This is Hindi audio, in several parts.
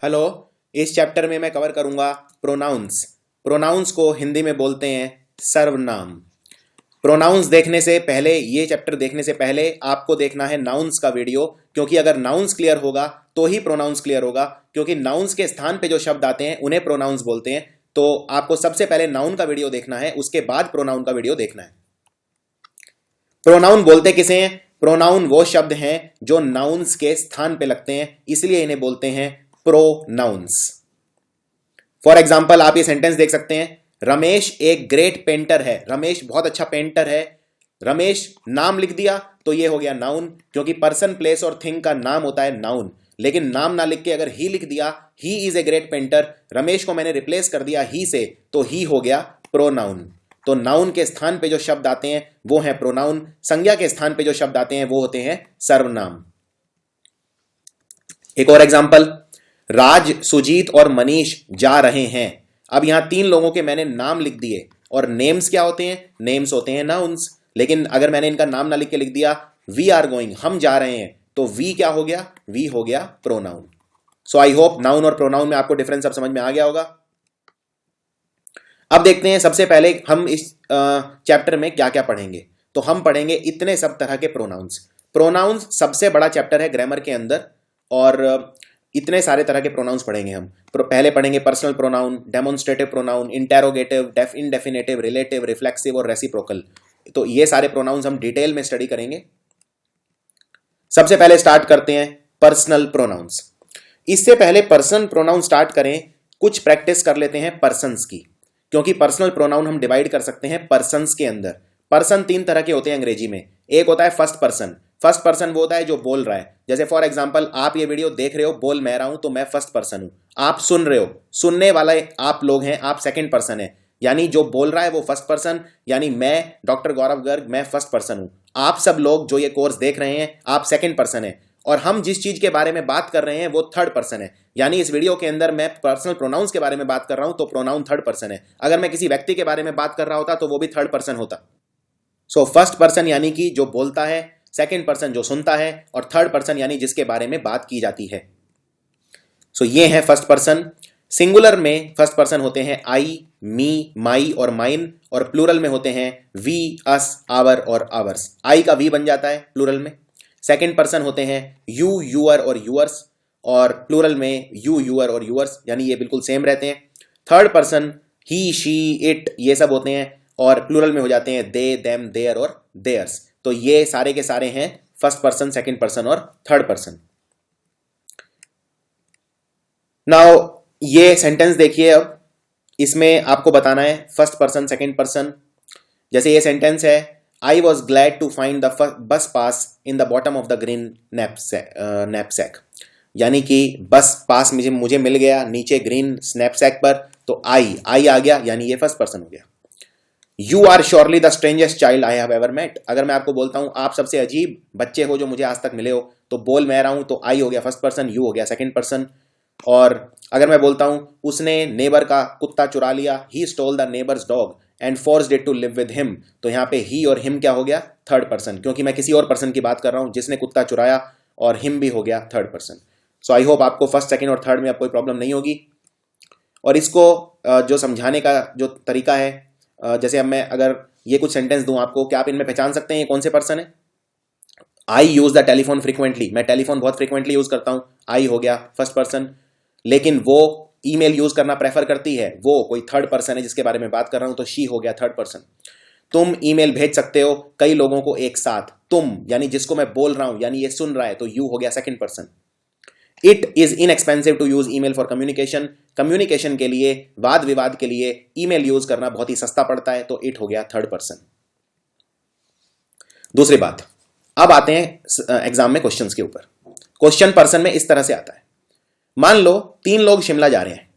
हेलो। इस चैप्टर में मैं कवर करूंगा प्रोनाउंस। प्रोनाउंस को हिंदी में बोलते हैं सर्वनाम। प्रोनाउंस देखने से पहले, ये चैप्टर देखने से पहले आपको देखना है नाउन्स का वीडियो, क्योंकि अगर नाउन्स क्लियर होगा तो ही प्रोनाउंस क्लियर होगा। क्योंकि नाउन्स के स्थान पे जो शब्द आते हैं उन्हें प्रोनाउंस बोलते हैं। तो आपको सबसे पहले नाउन का वीडियो देखना है, उसके बाद प्रोनाउन का वीडियो देखना है। प्रोनाउन बोलते किसे हैं? प्रोनाउन वो शब्द हैं जो नाउन्स के स्थान पे लगते हैं, इसलिए इन्हें बोलते हैं प्रोनाउंस। फॉर एग्जाम्पल आप ये सेंटेंस देख सकते हैं, रमेश एक ग्रेट पेंटर है। रमेश बहुत अच्छा पेंटर है। रमेश नाम लिख दिया तो ये हो गया नाउन, क्योंकि पर्सन, प्लेस और थिंग का नाम होता है नाउन। लेकिन नाम ना लिख के अगर ही लिख दिया, he is a great painter, Ramesh को मैंने रिप्लेस कर दिया ही से, तो ही हो गया प्रोनाउन। तो नाउन के स्थान पे जो शब्द आते हैं वो हैं प्रोनाउन, संज्ञा के स्थान पे जो शब्द आते हैं वो होते हैं सर्वनाम। एक और एग्जांपल, राज, सुजीत और मनीष जा रहे हैं। अब यहां तीन लोगों के मैंने नाम लिख दिए, और नेम्स क्या होते हैं? नेम्स होते हैं नाउन्स। लेकिन अगर मैंने इनका नाम ना लिख के लिख दिया वी आर गोइंग, हम जा रहे हैं, तो वी क्या हो गया? वी हो गया pronoun. So I hope noun और प्रोनाउन में आपको डिफरेंस अब समझ में आ गया होगा। अब देखते हैं, सबसे पहले हम इस चैप्टर में क्या क्या पढ़ेंगे। तो हम पढ़ेंगे इतने सब तरह के प्रोनाउंस। प्रोनाउंस सबसे बड़ा चैप्टर है ग्रामर के अंदर, और इतने सारे तरह के प्रोनाउंस पढ़ेंगे हम। पहले पढ़ेंगे personal pronoun, demonstrative pronoun, interrogative, indefinitive, relative, reflexive और रेसिप्रोकल। तो ये सारे प्रोनाउंस हम डिटेल में स्टडी करेंगे। सबसे पहले स्टार्ट करते हैं पर्सनल प्रोनाउंस। इससे पहले पर्सनल प्रोनाउन स्टार्ट करें, कुछ प्रैक्टिस कर लेते हैं पर्सन्स की, क्योंकि पर्सनल प्रोनाउन हम डिवाइड कर सकते हैं पर्सन्स के अंदर। पर्सन तीन तरह के होते हैं अंग्रेजी में। एक होता है फर्स्ट पर्सन। फर्स्ट पर्सन वो होता है जो बोल रहा है। जैसे फॉर एग्जांपल आप ये वीडियो देख रहे हो, बोल मैं रहा हूं, तो मैं फर्स्ट पर्सन हूं। आप सुन रहे हो, सुनने वाले आप लोग हैं, आप सेकंड पर्सन है। यानी जो बोल रहा है वो फर्स्ट पर्सन, यानी मैं डॉक्टर गौरव गर्ग, मैं फर्स्ट पर्सन हूं। आप सब लोग जो ये कोर्स देख रहे हैं, आप सेकंड पर्सन है। और हम जिस चीज के बारे में बात कर रहे हैं वो थर्ड पर्सन है। यानी इस वीडियो के अंदर मैं पर्सनल प्रोनाउंस के बारे में बात कर रहा हूं, तो प्रोनाउन थर्ड पर्सन है। अगर मैं किसी व्यक्ति के बारे में बात कर रहा होता तो वो भी थर्ड पर्सन होता। सो फर्स्ट पर्सन यानी कि जो बोलता है, सेकंड पर्सन जो सुनता है, और थर्ड पर्सन यानी जिसके बारे में बात की जाती है। सो ये है फर्स्ट पर्सन। सिंगुलर में फर्स्ट पर्सन होते हैं आई, मी, माई और माइन, और प्लूरल में होते हैं वी, अस, आवर और आवर्स। आई का वी बन जाता है प्लूरल में। सेकंड पर्सन होते हैं यू, यूअर और यूअर्स, और प्लूरल में यू, यूअर और यूअर्स, यानी ये बिल्कुल सेम रहते हैं। Third person he, she, it, ये सब होते हैं, और प्लूरल में हो जाते हैं दे, देम, देयर और देयर्स। तो ये सारे के सारे हैं फर्स्ट पर्सन, सेकंड पर्सन और थर्ड पर्सन। नाउ ये सेंटेंस देखिए, अब इसमें आपको बताना है फर्स्ट पर्सन, सेकंड पर्सन। जैसे ये सेंटेंस है, I was glad to find the bus pass in the bottom of the green knapsack. यानी कि बस पास मुझे मिल गया नीचे ग्रीन स्नैपसैक पर, तो आई आ गया, यानी ये फर्स्ट पर्सन हो गया। You are surely the strangest child I have ever met. अगर मैं आपको बोलता हूं आप सबसे अजीब बच्चे हो जो मुझे आज तक मिले हो, तो बोल मैं रहा हूं, तो आई हो गया फर्स्ट पर्सन, यू हो गया सेकंड पर्सन। और अगर मैं बोलता हूं उसने नेबर का कुत्ता चुरा लिया, he stole the neighbour's dog and forced it to live with him, तो यहां पे ही और हिम क्या हो गया? थर्ड पर्सन, क्योंकि मैं किसी और पर्सन की बात कर रहा हूं जिसने कुत्ता चुराया, और हिम भी हो गया third person. So I hope आपको फर्स्ट, सेकंड और थर्ड में अब कोई प्रॉब्लम नहीं होगी। और इसको जो समझाने का जो तरीका है, जैसे अब मैं अगर ये कुछ सेंटेंस दूं आपको, क्या आप इनमें पहचान सकते हैं ये कौन से पर्सन है? आई यूज द टेलीफोन फ्रीक्वेंटली, मैं टेलीफोन बहुत फ्रीक्वेंटली यूज करता हूं, आई हो गया फर्स्ट पर्सन। लेकिन वो ईमेल यूज करना प्रेफर करती है, वो कोई थर्ड पर्सन है जिसके बारे में बात कर रहा हूं, तो शी हो गया थर्ड पर्सन। तुम ईमेल भेज सकते हो कई लोगों को एक साथ, तुम यानी जिसको मैं बोल रहा हूं, यानी ये सुन रहा है, तो यू हो गया second person. It is inexpensive to use email for communication, communication के लिए, वाद विवाद के लिए ईमेल यूज करना बहुत ही सस्ता पड़ता है, तो इट हो गया थर्ड पर्सन। दूसरी बात, अब आते हैं एग्जाम में क्वेश्चंस के ऊपर। क्वेश्चन पर्सन में इस तरह से आता है, मान लो तीन लोग शिमला जा रहे हैं,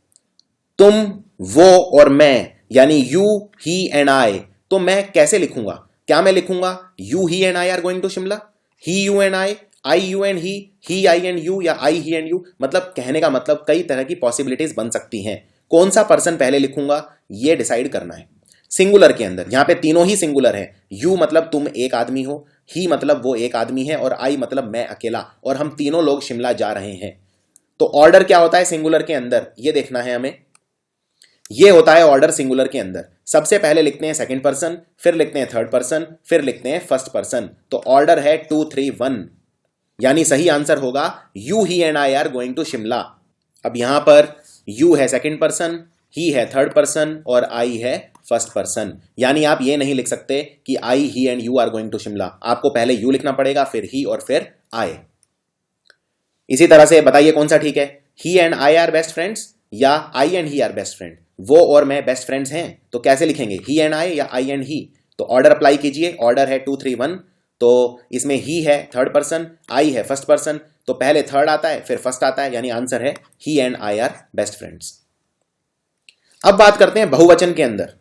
तुम, वो और मैं, यानी यू, ही एंड आई। तो मैं कैसे लिखूंगा? क्या मैं लिखूंगा you, he and I are going to Shimla, he, you and I, you and he, I and you, या आई, ही एंड यू? मतलब कहने का मतलब कई तरह की पॉसिबिलिटीज बन सकती हैं। कौन सा पर्सन पहले लिखूंगा ये डिसाइड करना है। सिंगुलर के अंदर यहां पे तीनों ही सिंगुलर है। यू मतलब तुम एक आदमी हो, ही मतलब वो एक आदमी है, और आई मतलब मैं अकेला, और हम तीनों लोग शिमला जा रहे हैं। तो ऑर्डर क्या होता है सिंगुलर के अंदर, ये देखना है हमें। ये होता है ऑर्डर सिंगुलर के अंदर। सबसे पहले लिखते हैं सेकंड पर्सन, फिर लिखते हैं थर्ड पर्सन, फिर लिखते हैं फर्स्ट पर्सन। तो ऑर्डर है 2 3 1, यानी सही आंसर होगा you he and I are going to Shimla. अब यहां पर यू है सेकंड पर्सन, ही है थर्ड पर्सन और आई है फर्स्ट पर्सन। यानी आप ये नहीं लिख सकते कि I he and you are going to Shimla, आपको पहले यू लिखना पड़ेगा, फिर ही और फिर आई। इसी तरह से बताइए कौन सा ठीक है, he and I are best friends या I and he are best friend. वो और मैं बेस्ट फ्रेंड्स हैं, तो कैसे लिखेंगे, ही एंड आई या आई एंड ही। तो ऑर्डर अप्लाई कीजिए, ऑर्डर है 2 3 1। तो इसमें ही है थर्ड पर्सन, आई है फर्स्ट पर्सन, तो पहले थर्ड आता है फिर फर्स्ट आता है, यानी आंसर है he and I are best friends. अब बात करते हैं बहुवचन के अंदर।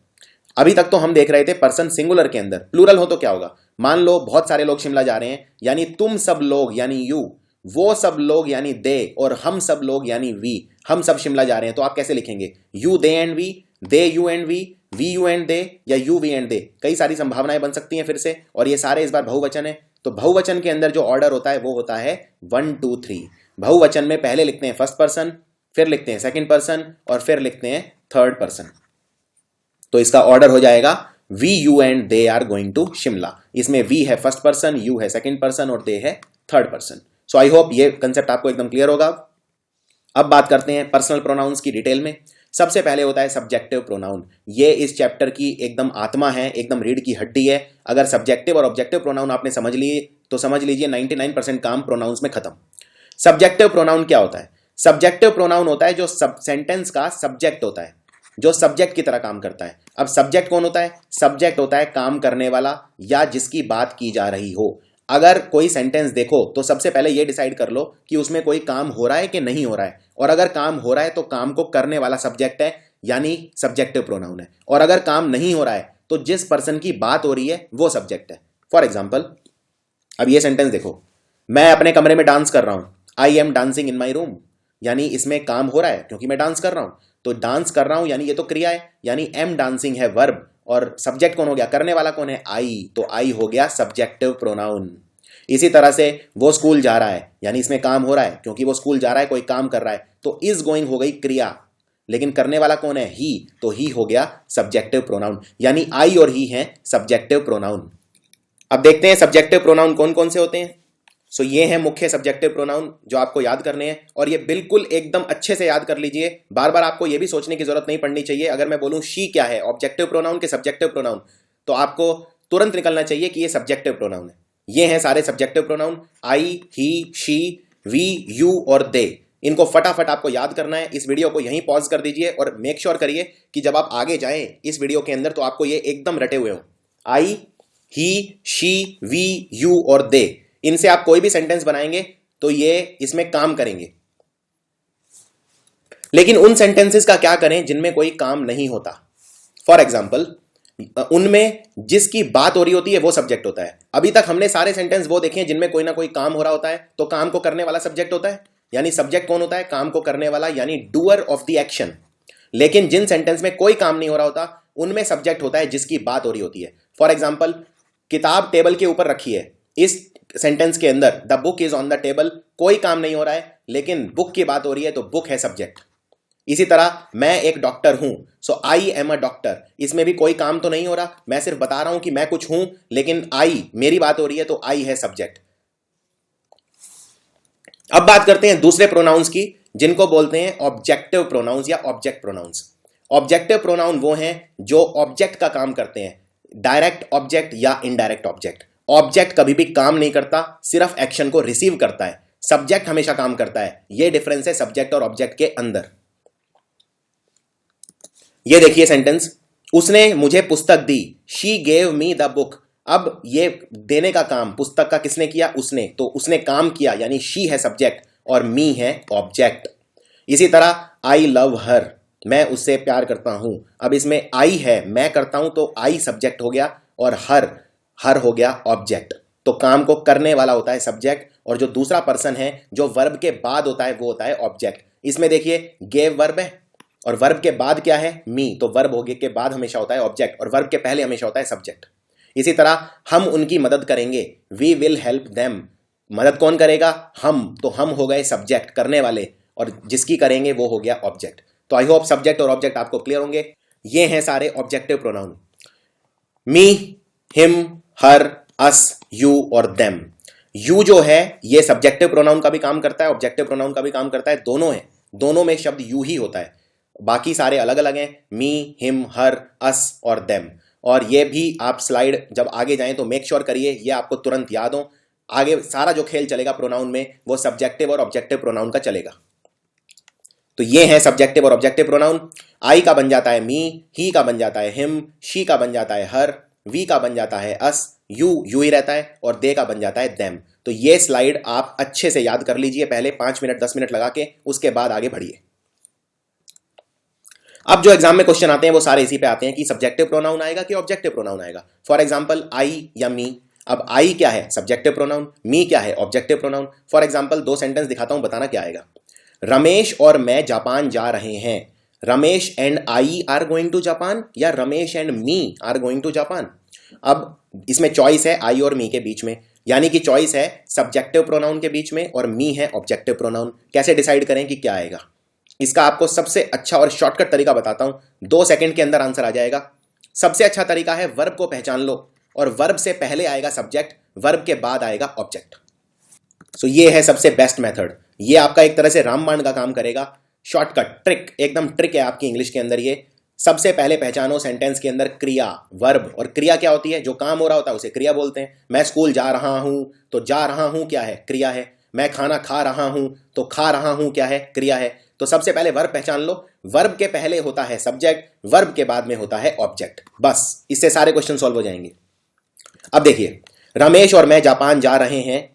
अभी तक तो हम देख रहे थे पर्सन सिंगुलर के अंदर, प्लूरल हो तो क्या होगा। मान लो बहुत सारे लोग शिमला जा रहे हैं, यानी तुम सब लोग यानी यू, वो सब लोग यानी दे, और हम सब लोग यानी वी, हम सब शिमला जा रहे हैं। तो आप कैसे लिखेंगे, you they and we, they you and we you and they, या यू वी एंड दे। कई सारी संभावनाएं बन सकती हैं फिर से, और ये सारे इस बार बहुवचन है। तो बहुवचन के अंदर जो ऑर्डर होता है वो होता है 1 2 3। बहुवचन में पहले लिखते हैं फर्स्ट पर्सन, फिर लिखते हैं सेकंड पर्सन और फिर लिखते हैं थर्ड पर्सन। तो इसका ऑर्डर हो जाएगा we you and they are going to Shimla. इसमें वी है फर्स्ट पर्सन, यू है सेकंड पर्सन और दे है third person. So I hope ये कंसेप्ट आपको एकदम क्लियर होगा। अब बात करते हैं पर्सनल प्रोनाउंस की डिटेल में। सबसे पहले होता है सब्जेक्टिव प्रोनाउन। ये इस चैप्टर की एकदम आत्मा है, एकदम रीढ़ की हड्डी है। अगर सब्जेक्टिव और ऑब्जेक्टिव प्रोनाउन आपने समझ लिए तो समझ लीजिए 99% काम प्रोनाउंस में खत्म। सब्जेक्टिव प्रोनाउन क्या होता है, सब्जेक्टिव प्रोनाउन होता है जो सेंटेंस का सब्जेक्ट होता है, जो सब्जेक्ट की तरह काम करता है। अब सब्जेक्ट कौन होता है, सब्जेक्ट होता है काम करने वाला या जिसकी बात की जा रही हो। अगर कोई सेंटेंस देखो तो सबसे पहले यह डिसाइड कर लो कि उसमें कोई काम हो रहा है कि नहीं हो रहा है, और अगर काम हो रहा है तो काम को करने वाला सब्जेक्ट है, यानी सब्जेक्टिव प्रोनाउन है। और अगर काम नहीं हो रहा है तो जिस पर्सन की बात हो रही है वो सब्जेक्ट है। फॉर एग्जाम्पल, अब ये सेंटेंस देखो, मैं अपने कमरे में डांस कर रहा हूं, I am dancing in my room, यानी इसमें काम हो रहा है क्योंकि मैं डांस कर रहा हूं। तो डांस कर रहा हूं यानी ये तो क्रिया है, यानी एम डांसिंग है वर्ब, और सब्जेक्ट कौन हो गया, करने वाला कौन है, आई, तो आई हो गया सब्जेक्टिव प्रोनाउन। इसी तरह से वो स्कूल जा रहा है, यानी इसमें काम हो रहा है क्योंकि वो स्कूल जा रहा है, कोई काम कर रहा है, तो इज गोइंग हो गई क्रिया, लेकिन करने वाला कौन है, ही, तो ही हो गया सब्जेक्टिव प्रोनाउन, यानी आई और ही है सब्जेक्टिव प्रोनाउन। अब देखते हैं सब्जेक्टिव प्रोनाउन कौन कौन से होते हैं। सो ये है मुख्य सब्जेक्टिव प्रोनाउन जो आपको याद करने हैं, और ये बिल्कुल एकदम अच्छे से याद कर लीजिए। बार बार आपको ये भी सोचने की जरूरत नहीं पड़नी चाहिए। अगर मैं बोलूं शी क्या है, ऑब्जेक्टिव प्रोनाउन के सब्जेक्टिव प्रोनाउन, तो आपको तुरंत निकलना चाहिए कि ये सब्जेक्टिव प्रोनाउन है। ये हैं सारे subjective pronoun, I, he, she, we, you और दे। इनको फटाफट आपको याद करना है। इस वीडियो को यहीं पॉज कर दीजिए और मेक श्योर करिए कि जब आप आगे जाएं इस वीडियो के अंदर तो आपको ये एकदम रटे हुए हो। आई, ही, शी, वी, यू और दे, इनसे आप कोई भी सेंटेंस बनाएंगे तो ये इसमें काम करेंगे। लेकिन उन सेंटेंसेस का क्या करें जिनमें कोई काम नहीं होता। फॉर एग्जाम्पल, उनमें जिसकी बात हो रही होती है वो सब्जेक्ट होता है। अभी तक हमने सारे सेंटेंस वो देखे हैं जिनमें कोई ना कोई काम हो रहा होता है, तो काम को करने वाला सब्जेक्ट होता है, यानी सब्जेक्ट कौन होता है, काम को करने वाला, यानी डूअर ऑफ द एक्शन। लेकिन जिन सेंटेंस में कोई काम नहीं हो रहा होता उनमें सब्जेक्ट होता है जिसकी बात हो रही होती है। फॉर एग्जाम्पल, किताब टेबल के ऊपर रखी है, इस सेंटेंस के अंदर the book is on the table, कोई काम नहीं हो रहा है लेकिन बुक की बात हो रही है तो बुक है सब्जेक्ट। इसी तरह मैं एक डॉक्टर हूं, सो आई एम अ डॉक्टर, इसमें भी कोई काम तो नहीं हो रहा, मैं सिर्फ बता रहा हूं कि मैं कुछ हूं, लेकिन आई, मेरी बात हो रही है तो आई है सब्जेक्ट। अब बात करते हैं दूसरे प्रोनाउंस की, जिनको बोलते हैं ऑब्जेक्टिव प्रोनाउंस या ऑब्जेक्ट प्रोनाउंस। ऑब्जेक्टिव प्रोनाउन वो हैं जो ऑब्जेक्ट का काम करते हैं, डायरेक्ट ऑब्जेक्ट या इनडायरेक्ट ऑब्जेक्ट। ऑब्जेक्ट कभी भी काम नहीं करता, सिर्फ एक्शन को रिसीव करता है। सब्जेक्ट हमेशा काम करता है। यह डिफरेंस है सब्जेक्ट और ऑब्जेक्ट के अंदर। ये देखिए सेंटेंस, उसने मुझे पुस्तक दी, she gave me the book. अब ये देने का काम पुस्तक का किसने किया, उसने, तो उसने काम किया यानी शी है सब्जेक्ट और मी है ऑब्जेक्ट। इसी तरह आई लव हर, मैं उससे प्यार करता हूं। अब इसमें आई है, मैं करता हूं तो आई सब्जेक्ट हो गया, और हर हो गया ऑब्जेक्ट। तो काम को करने वाला होता है सब्जेक्ट, और जो दूसरा पर्सन है जो वर्ब के बाद होता है वो होता है ऑब्जेक्ट। इसमें देखिए गेव वर्ब है और वर्ब के बाद क्या है, मी, तो वर्ब हो गए के बाद हमेशा होता है ऑब्जेक्ट और वर्ब के पहले हमेशा होता है सब्जेक्ट। इसी तरह हम उनकी मदद करेंगे, वी विल हेल्प देम, मदद कौन करेगा, हम, तो हम हो गए सब्जेक्ट करने वाले, और जिसकी करेंगे वो हो गया ऑब्जेक्ट। तो आई होप सब्जेक्ट और ऑब्जेक्ट आपको क्लियर होंगे। ये हैं सारे objective pronoun, me, him, her, us, you और देम। यू जो है ये सब्जेक्टिव प्रोनाउन का भी काम करता है, ऑब्जेक्टिव प्रोनाउन का भी काम करता है, दोनों है, दोनों में शब्द यू ही होता है। बाकी सारे अलग अलग हैं, मी, हिम, हर, अस और देम। और ये भी आप स्लाइड जब आगे जाएं तो मेक श्योर करिए ये आपको तुरंत याद हो। आगे सारा जो खेल चलेगा प्रोनाउन में वो सब्जेक्टिव और ऑब्जेक्टिव प्रोनाउन का चलेगा। तो ये है सब्जेक्टिव और ऑब्जेक्टिव प्रोनाउन। आई का बन जाता है मी, ही का बन जाता है हिम, शी का बन जाता है हर, वी का बन जाता है अस, यू ही रहता है, और दे का बन जाता है देम। तो ये स्लाइड आप अच्छे से याद कर लीजिए पहले 5 मिनट 10 मिनट लगा के, उसके बाद आगे बढ़िए। अब जो एग्जाम में क्वेश्चन आते हैं वो सारे इसी पे आते हैं कि सब्जेक्टिव प्रोनाउन आएगा कि ऑब्जेक्टिव प्रोनाउन आएगा। फॉर एग्जांपल आई या मी। अब आई क्या है? Subjective pronoun. मी क्या है? Objective pronoun. For example 2 sentence दिखाता हूं, बताना क्या आएगा। रमेश और मैं जापान जा रहे हैं। Ramesh and I are going to Japan या Ramesh and me are going to Japan. अब इसमें चॉइस है आई और मी के बीच में, यानी कि चॉइस है सब्जेक्टिव प्रोनाउन के बीच में और मी है ऑब्जेक्टिव प्रोनाउन। कैसे डिसाइड करें कि क्या आएगा? इसका आपको सबसे अच्छा और शॉर्टकट तरीका बताता हूं, 2 सेकंड के अंदर आंसर आ जाएगा। सबसे अच्छा तरीका है वर्ब को पहचान लो और वर्ब से पहले आएगा सब्जेक्ट, वर्ब के बाद आएगा ऑब्जेक्ट। सो ये है सबसे बेस्ट मेथड। ये आपका एक तरह से रामबाण का काम करेगा। शॉर्टकट, ट्रिक, एकदम ट्रिक है आपकी इंग्लिश के अंदर ये। सबसे पहले पहचानो सेंटेंस के अंदर क्रिया, वर्ब। और क्रिया क्या होती है? जो काम हो रहा होता है उसे क्रिया बोलते हैं। मैं स्कूल जा रहा हूं तो जा रहा हूं क्या है? क्रिया है। मैं खाना खा रहा हूं तो खा रहा हूं क्या है? क्रिया है। तो सबसे पहले वर्ब पहचान लो। वर्ब के पहले होता है सब्जेक्ट, वर्ब के बाद में होता है ऑब्जेक्ट। बस इससे सारे क्वेश्चन सॉल्व हो जाएंगे। अब देखिए, रमेश और मैं जापान जा रहे हैं,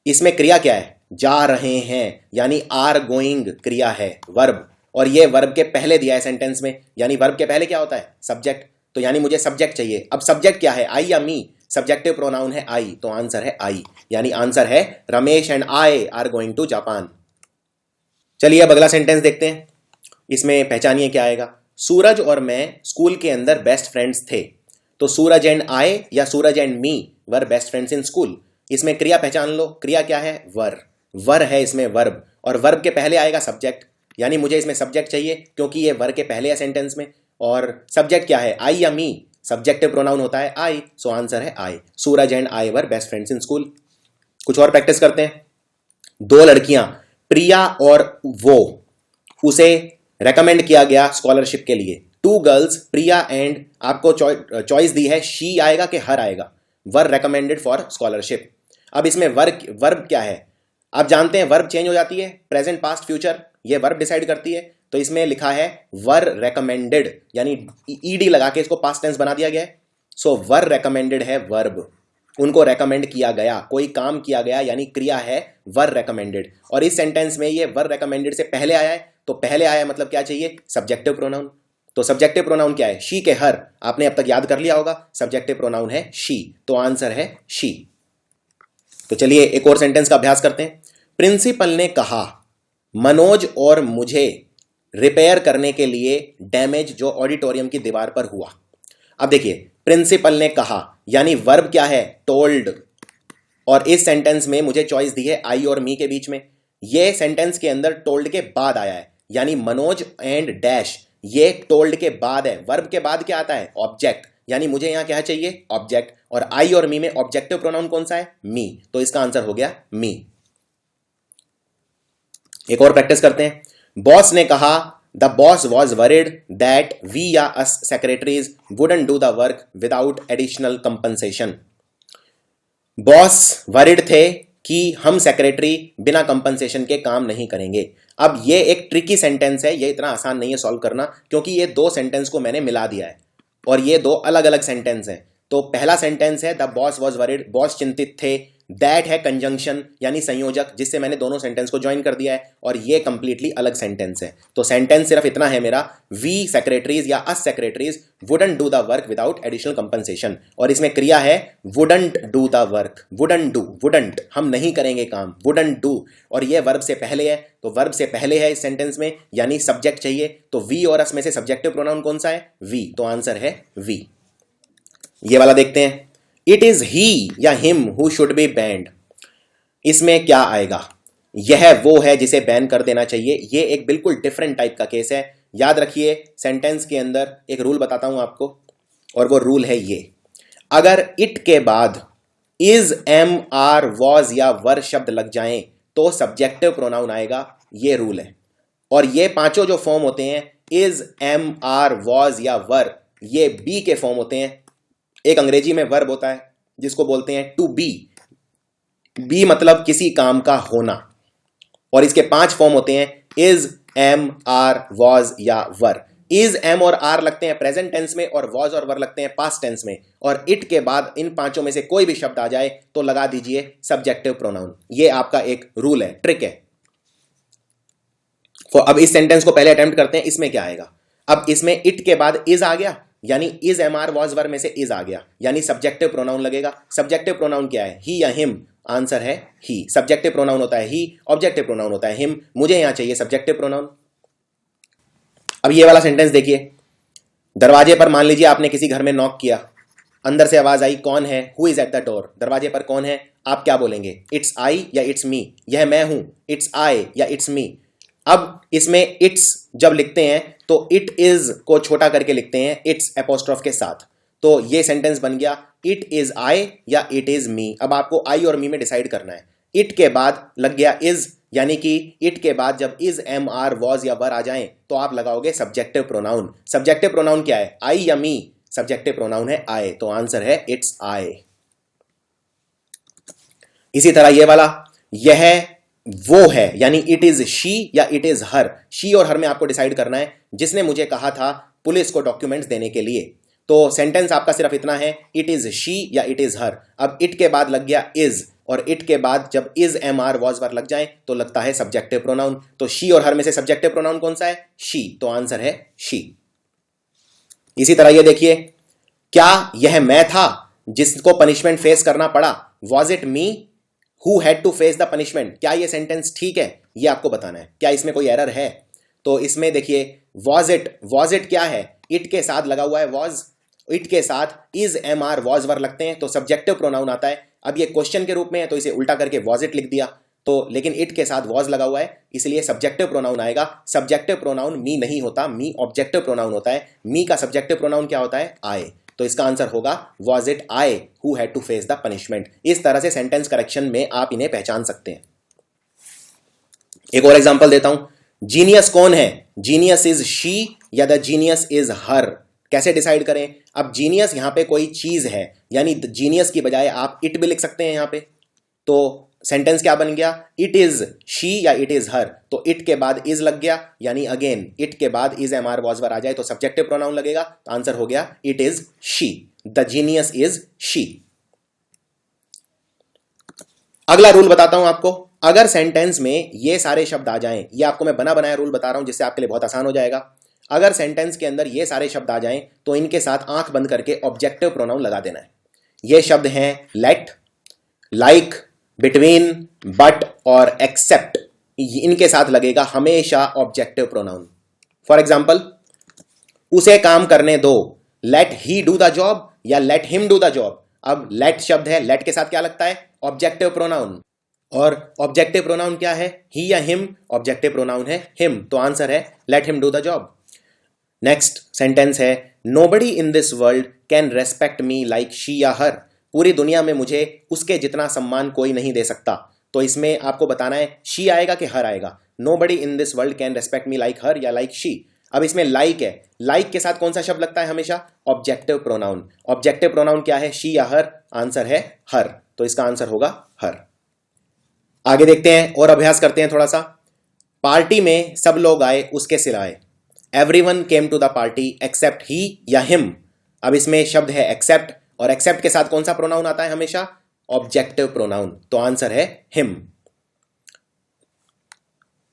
इसमें क्रिया क्या है? जा रहे हैं, यानी आर गोइंग क्रिया है, वर्ब। और ये वर्ब के पहले दिया है सेंटेंस में, यानी वर्ब के पहले क्या होता है? सब्जेक्ट। तो यानी मुझे सब्जेक्ट चाहिए। अब सब्जेक्ट क्या है? आई या मी? सब्जेक्टिव प्रोनाउन है आई, तो आंसर है आई, यानी आंसर है Ramesh and I are going to Japan. चलिए अब अगला सेंटेंस देखते हैं, इसमें पहचानिए क्या आएगा। सूरज और मैं स्कूल के अंदर बेस्ट फ्रेंड्स थे। तो सूरज एंड आई या Suraj and me were best friends in school. इसमें क्रिया पहचान लो। क्रिया क्या है? वर। वर है इसमें वर्ब, और वर्ब के पहले आएगा सब्जेक्ट, यानी मुझे इसमें सब्जेक्ट चाहिए क्योंकि ये वर्ब के पहले है सेंटेंस में। और सब्जेक्ट क्या है? आई या मी? सब्जेक्टिव प्रोनाउन होता है आई, सो आंसर है I. Suraj and I were best friends in school. कुछ और प्रैक्टिस करते हैं। 2 लड़कियां, प्रिया और वो, उसे रेकमेंड किया गया स्कॉलरशिप के लिए। 2 गर्ल्स, प्रिया एंड, आपको चॉइस दी है शी आएगा कि हर आएगा। वर रेकमेंडेड फॉर स्कॉलरशिप। अब इसमें वर्ब क्या है? आप जानते हैं वर्ब चेंज हो जाती है, प्रेजेंट, पास्ट, फ्यूचर, ये वर्ब डिसाइड करती है। तो इसमें लिखा है वर रेकमेंडेड, यानी ईडी लगा के इसको पास्ट टेंस बना दिया गया है। सो वर रेकमेंडेड है वर्ब, उनको रेकमेंड किया गया, कोई काम किया गया, यानी क्रिया है वर रेकमेंडेड। और इस सेंटेंस में ये वर रेकमेंडेड से पहले आया है, तो पहले आया मतलब क्या चाहिए? Subjective pronoun. तो सब्जेक्टिव प्रोनाउन क्या है? शी के हर, आपने अब तक याद कर लिया होगा, सब्जेक्टिव प्रोनाउन है शी, तो आंसर है शी। तो चलिए एक और सेंटेंस का अभ्यास करते हैं। प्रिंसिपल ने कहा मनोज और मुझे रिपेयर करने के लिए डैमेज जो ऑडिटोरियम की दीवार पर हुआ। अब देखिए, प्रिंसिपल ने कहा, यानी वर्ब क्या है? टोल्ड। और इस सेंटेंस में मुझे चॉइस दी है आई और मी के बीच में। ये सेंटेंस के अंदर टोल्ड के बाद आया है, यानी मनोज एंड डैश, ये टोल्ड के बाद है। वर्ब के बाद क्या आता है? ऑब्जेक्ट, यानी मुझे यहां क्या चाहिए? ऑब्जेक्ट। और आई और मी में ऑब्जेक्टिव प्रोनाउन कौन सा है? मी, तो इसका आंसर हो गया मी। एक और प्रैक्टिस करते हैं। बॉस ने कहा, the boss was worried that we या us secretaries wouldn't do the work without additional compensation. Boss worried थे कि हम सेक्रेटरी बिना कंपनसेशन के काम नहीं करेंगे। अब ये एक ट्रिकी सेंटेंस है, ये इतना आसान नहीं है सॉल्व करना, क्योंकि ये 2 सेंटेंस को मैंने मिला दिया है और ये 2 अलग अलग सेंटेंस हैं। तो पहला सेंटेंस है the boss was worried, boss चिंतित थे। दैट है कंजंक्शन, यानी संयोजक, जिससे मैंने दोनों सेंटेंस को ज्वाइन कर दिया है, और ये कंप्लीटली अलग सेंटेंस है। तो सेंटेंस सिर्फ इतना है मेरा, वी सेक्रेटरीज या us secretaries wouldn't do the work without additional compensation. और इसमें क्रिया है wouldn't do the work, wouldn't do, wouldn't हम नहीं करेंगे काम, वुडंट डू। और ये वर्ब से पहले है, तो वर्ब से पहले है इस सेंटेंस में, यानी सब्जेक्ट चाहिए। तो वी और अस में से सब्जेक्टिव प्रोनाउन कौन सा है? वी, तो आंसर है वी। ये वाला देखते हैं। इट इज ही या him who should be band. इसमें क्या आएगा? यह वो है जिसे बैन कर देना चाहिए। ये एक बिल्कुल डिफरेंट टाइप का केस है। याद रखिए, सेंटेंस के अंदर एक रूल बताता हूं आपको, और वो रूल है ये, अगर इट के बाद इज, एम, आर, वॉज या वर शब्द लग जाएं तो सब्जेक्टिव प्रोनाउन आएगा। ये रूल है। और ये पांचों जो फॉर्म होते हैं, इज, एम, आर, वॉज या वर, ये बी के फॉर्म होते हैं। एक अंग्रेजी में वर्ब होता है जिसको बोलते हैं टू बी। बी मतलब किसी काम का होना। और इसके 5 फॉर्म होते हैं, इज, एम, आर, वॉज या वर। इज, एम और आर लगते हैं प्रेजेंट टेंस में, और वॉज और वर लगते हैं पास्ट टेंस में। और इट के बाद इन पांचों में से कोई भी शब्द आ जाए तो लगा दीजिए सब्जेक्टिव प्रोनाउन। ये आपका एक रूल है, ट्रिक है। अब इस सेंटेंस को पहले अटेम्प्ट करते हैं, इसमें क्या आएगा। अब इसमें इट के बाद इज आ गया, यानी इज, एम, आर, वॉज, वर में से इज आ गया, यानी सब्जेक्टिव प्रोनाउन लगेगा। सब्जेक्टिव प्रोनाउन क्या है, ही या हिम। आंसर है ही। सब्जेक्टिव प्रोनाउन होता है ही, ऑब्जेक्टिव प्रोनाउन होता है हिम। मुझे यहां चाहिए सब्जेक्टिव प्रोनाउन। अब ये वाला सेंटेंस देखिए, दरवाजे पर मान लीजिए आपने किसी घर में नॉक किया, अंदर से आवाज आई, कौन है, who is at the door. दरवाजे पर कौन है, आप क्या बोलेंगे, इट्स आई या इट्स मी। यह मैं हूं, इट्स आई या इट्स मी। अब इसमें इट्स जब लिखते हैं तो इट इज को छोटा करके लिखते हैं इट्स एपोस्ट्रोफ के साथ। तो ये सेंटेंस बन गया, इट इज आई या इट इज मी। अब आपको आई और मी में डिसाइड करना है। इट के बाद लग गया इज, यानी कि इट के बाद जब इज, एम, आर, वॉज या वर आ जाएं तो आप लगाओगे सब्जेक्टिव प्रोनाउन। सब्जेक्टिव प्रोनाउन क्या है, आई या मी। सब्जेक्टिव प्रोनाउन है आई, तो आंसर है इट्स आई। इसी तरह ये वाला, यह वो है, यानी इट इज शी या इट इज हर। शी और हर में आपको डिसाइड करना है, जिसने मुझे कहा था पुलिस को डॉक्यूमेंट्स देने के लिए। तो सेंटेंस आपका सिर्फ इतना है, इट इज शी या इट इज हर। अब इट के बाद लग गया इज, और इट के बाद जब इज, एम, आर, वॉज, वर लग जाए तो लगता है सब्जेक्टिव प्रोनाउन। तो शी और हर में से सब्जेक्टिव प्रोनाउन कौन सा है, शी, तो आंसर है शी। इसी तरह ये देखिए, क्या यह मैं था जिसको पनिशमेंट फेस करना पड़ा, was it me who had to face the punishment. क्या ये सेंटेंस ठीक है, ये आपको बताना है, क्या इसमें कोई एरर है। तो इसमें देखिए, वॉज इट क्या है, इट के साथ लगा हुआ है वॉज, इट के साथ इज, एम, आर, वॉज, वर लगते हैं तो सब्जेक्टिव प्रोनाउन आता है। अब ये क्वेश्चन के रूप में है तो इसे उल्टा करके वॉज इट लिख दिया, तो लेकिन इट के साथ वॉज लगा हुआ है इसलिए सब्जेक्टिव प्रोनाउन आएगा। सब्जेक्टिव प्रोनाउन मी नहीं होता, मी ऑब्जेक्टिव प्रोनाउन होता है। मी का सब्जेक्टिव प्रोनाउन क्या होता है, आई। तो इसका आंसर होगा was it I who had to face the punishment. इस तरह से सेंटेंस करेक्शन में आप इन्हें पहचान सकते हैं। एक और एग्जांपल देता हूं, जीनियस कौन है, जीनियस इज शी या द जीनियस इज हर। कैसे डिसाइड करें, अब जीनियस यहां पे कोई चीज है, यानी जीनियस की बजाय आप इट भी लिख सकते हैं यहां पे। तो सेंटेंस क्या बन गया, इट इज शी या इट इज हर। तो इट के बाद इज लग गया, यानी अगेन इट के बाद इज, एम, आर, वॉज, वर आ जाए तो सब्जेक्टिव प्रोनाउन लगेगा। तो आंसर हो गया it is she, the genius is she. अगला रूल बताता हूं आपको, अगर सेंटेंस में ये सारे शब्द आ जाएं, ये आपको मैं बना बनाया रूल बता रहा हूं जिससे आपके लिए बहुत आसान हो जाएगा। अगर सेंटेंस के अंदर ये सारे शब्द आ जाएं तो इनके साथ आंख बंद करके ऑब्जेक्टिव प्रोनाउन लगा देना है। ये शब्द हैं लेट, लाइक, बिटवीन, बट और एक्सेप्ट। इनके साथ लगेगा हमेशा ऑब्जेक्टिव प्रोनाउन। फॉर एग्जाम्पल, उसे काम करने दो, let he do the job या let him do the job. अब लेट शब्द है, लेट के साथ क्या लगता है, ऑब्जेक्टिव प्रोनाउन। और ऑब्जेक्टिव प्रोनाउन क्या है, ही या हिम, ऑब्जेक्टिव प्रोनाउन है हिम, तो आंसर है let him do the job. Next sentence है, nobody in this world can respect me like she या हर। पूरी दुनिया में मुझे उसके जितना सम्मान कोई नहीं दे सकता। तो इसमें आपको बताना है शी आएगा कि हर आएगा। Nobody in this world can respect me like her या लाइक शी। अब इसमें लाइक है, लाइक के साथ कौन सा शब्द लगता है हमेशा, ऑब्जेक्टिव प्रोनाउन। ऑब्जेक्टिव प्रोनाउन क्या है, शी या हर, आंसर है हर, तो इसका आंसर होगा हर। आगे देखते हैं और अभ्यास करते हैं थोड़ा सा। पार्टी में सब लोग आए उसके सिवाय, everyone came to the party except he या हिम। अब इसमें शब्द है एक्सेप्ट, और एक्सेप्ट के साथ कौन सा प्रोनाउन आता है हमेशा, ऑब्जेक्टिव प्रोनाउन, तो आंसर है हिम।